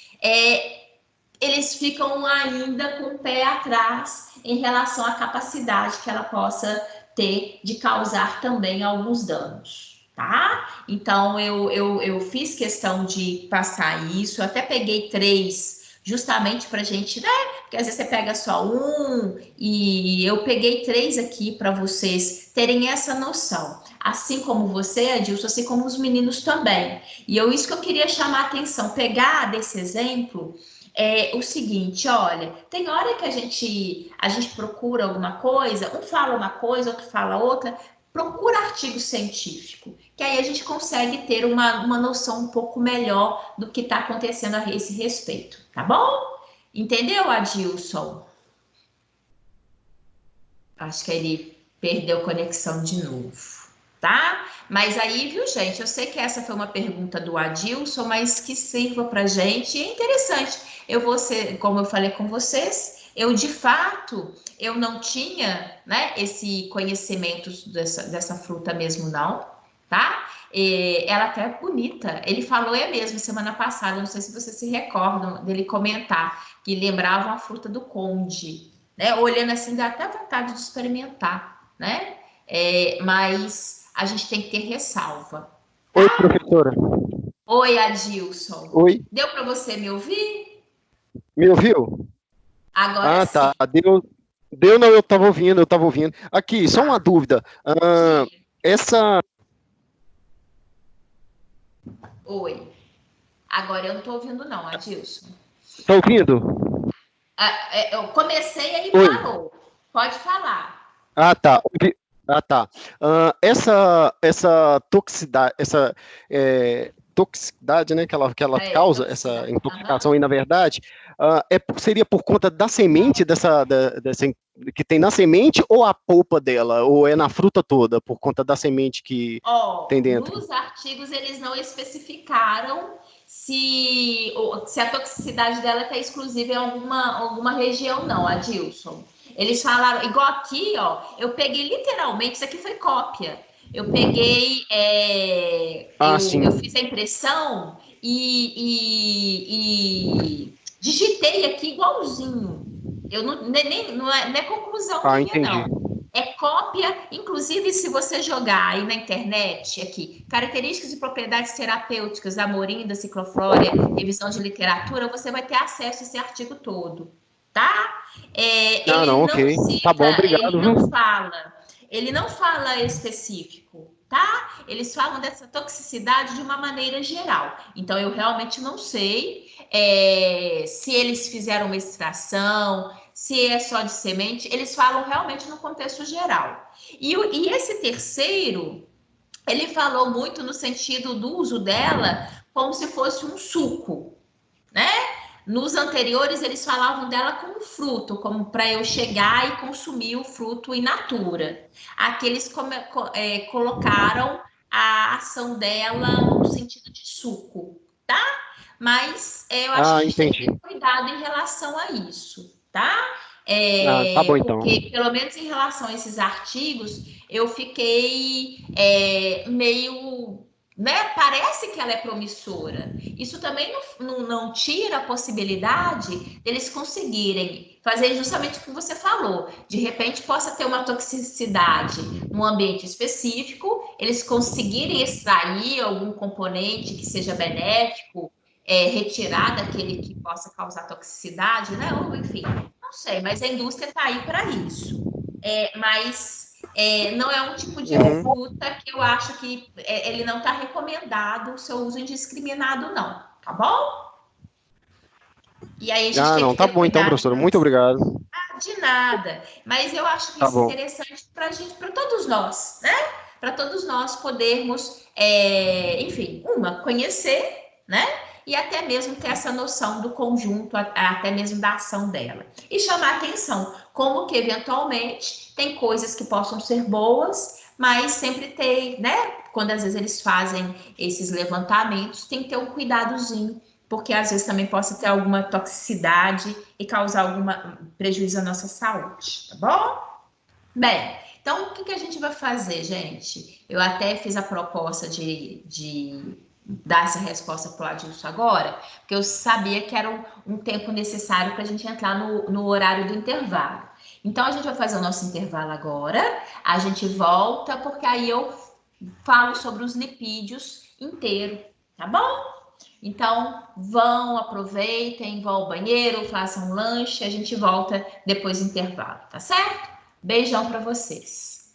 eles ficam ainda com o pé atrás em relação à capacidade que ela possa ter de causar também alguns danos, tá? Então, eu fiz questão de passar isso, eu até peguei 3, justamente para a gente, né? Porque às vezes você pega só um, e eu peguei 3 aqui para vocês terem essa noção. Assim como você, Adilson, assim como os meninos também. E isso que eu queria chamar a atenção, pegar desse exemplo o seguinte, olha, tem hora que a gente procura alguma coisa, um fala uma coisa, outro fala outra, procura artigo científico, que aí a gente consegue ter uma noção um pouco melhor do que está acontecendo a esse respeito, tá bom? Entendeu, Adilson? Acho que ele perdeu conexão de novo, tá? Mas aí, viu, gente, eu sei que essa foi uma pergunta do Adilson, mas que sirva pra gente, é interessante. Como eu falei com vocês, de fato, eu não tinha, né, esse conhecimento dessa fruta mesmo, não, tá? Ela até é bonita. Ele falou, mesmo, semana passada, não sei se vocês se recordam dele comentar, que lembrava uma fruta do conde, né? Olhando assim, dá até vontade de experimentar, né? Mas a gente tem que ter ressalva. Tá? Oi, professora. Oi, Adilson. Oi. Deu para você me ouvir? Me ouviu? Agora sim. Tá. Deu, não, eu estava ouvindo. Aqui, só uma dúvida. Oi. Agora eu não estou ouvindo não, Adilson. Tá ouvindo? Eu comecei aí e parou. Pode falar. Tá. Essa toxicidade, toxicidade, né, que ela causa, essa intoxicação aí, na verdade, seria por conta da semente dessa que tem na semente, ou a polpa dela, ou é na fruta toda, por conta da semente que tem dentro? Nos artigos eles não especificaram se a toxicidade dela está exclusiva em alguma região, não, Adilson. Eles falaram, igual aqui, ó, eu peguei literalmente, isso aqui foi cópia. Eu peguei, eu fiz a impressão e digitei aqui igualzinho. Eu não é conclusão minha, entendi. não. É cópia, inclusive se você jogar aí na internet, aqui, características e propriedades terapêuticas da morinda, cicloflória, revisão de literatura, você vai ter acesso a esse artigo todo, tá? Ok. Tá bom, obrigado. Ele não fala específico, tá? Eles falam dessa toxicidade de uma maneira geral. Então, eu realmente não sei se eles fizeram uma extração, se é só de semente. Eles falam realmente no contexto geral. E esse terceiro, ele falou muito no sentido do uso dela como se fosse um suco, né? Nos anteriores, eles falavam dela como fruto, como para eu chegar e consumir o fruto in natura. Aqui eles colocaram a ação dela no sentido de suco, tá? Mas eu acho que a gente tem que ter cuidado em relação a isso, tá? Tá bom, então. Porque, pelo menos em relação a esses artigos, eu fiquei meio... Né? Parece que ela é promissora. Isso também não tira a possibilidade deles conseguirem fazer justamente o que você falou. De repente, possa ter uma toxicidade num ambiente específico, eles conseguirem extrair algum componente que seja benéfico, retirar daquele que possa causar toxicidade, né? Ou, enfim, não sei, mas a indústria está aí para isso. Mas... não é um tipo de fruta que eu acho que ele não está recomendado o seu uso indiscriminado, não, tá bom? E aí a gente tem que tá bom então, professora, muito obrigado. De nada, mas eu acho que isso é interessante para todos nós, né? Para todos nós podermos, enfim, conhecer, né? E até mesmo ter essa noção do conjunto, até mesmo da ação dela. E chamar atenção, como que eventualmente tem coisas que possam ser boas, mas sempre tem, né? Quando às vezes eles fazem esses levantamentos, tem que ter um cuidadozinho, porque às vezes também possa ter alguma toxicidade e causar algum prejuízo à nossa saúde, tá bom? Bem, Então, o que a gente vai fazer, gente? Eu até fiz a proposta de dar essa resposta para o Adilson agora, porque eu sabia que era um tempo necessário para a gente entrar no horário do intervalo. Então, a gente vai fazer o nosso intervalo agora, a gente volta, porque aí eu falo sobre os lipídios inteiro, tá bom? Então, aproveitem, vão ao banheiro, façam um lanche, a gente volta depois do intervalo, tá certo? Beijão para vocês.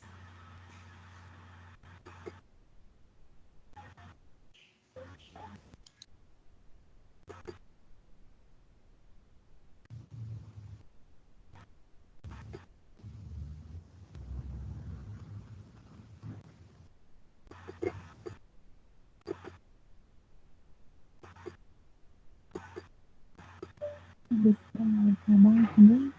Tá bom, tá bom.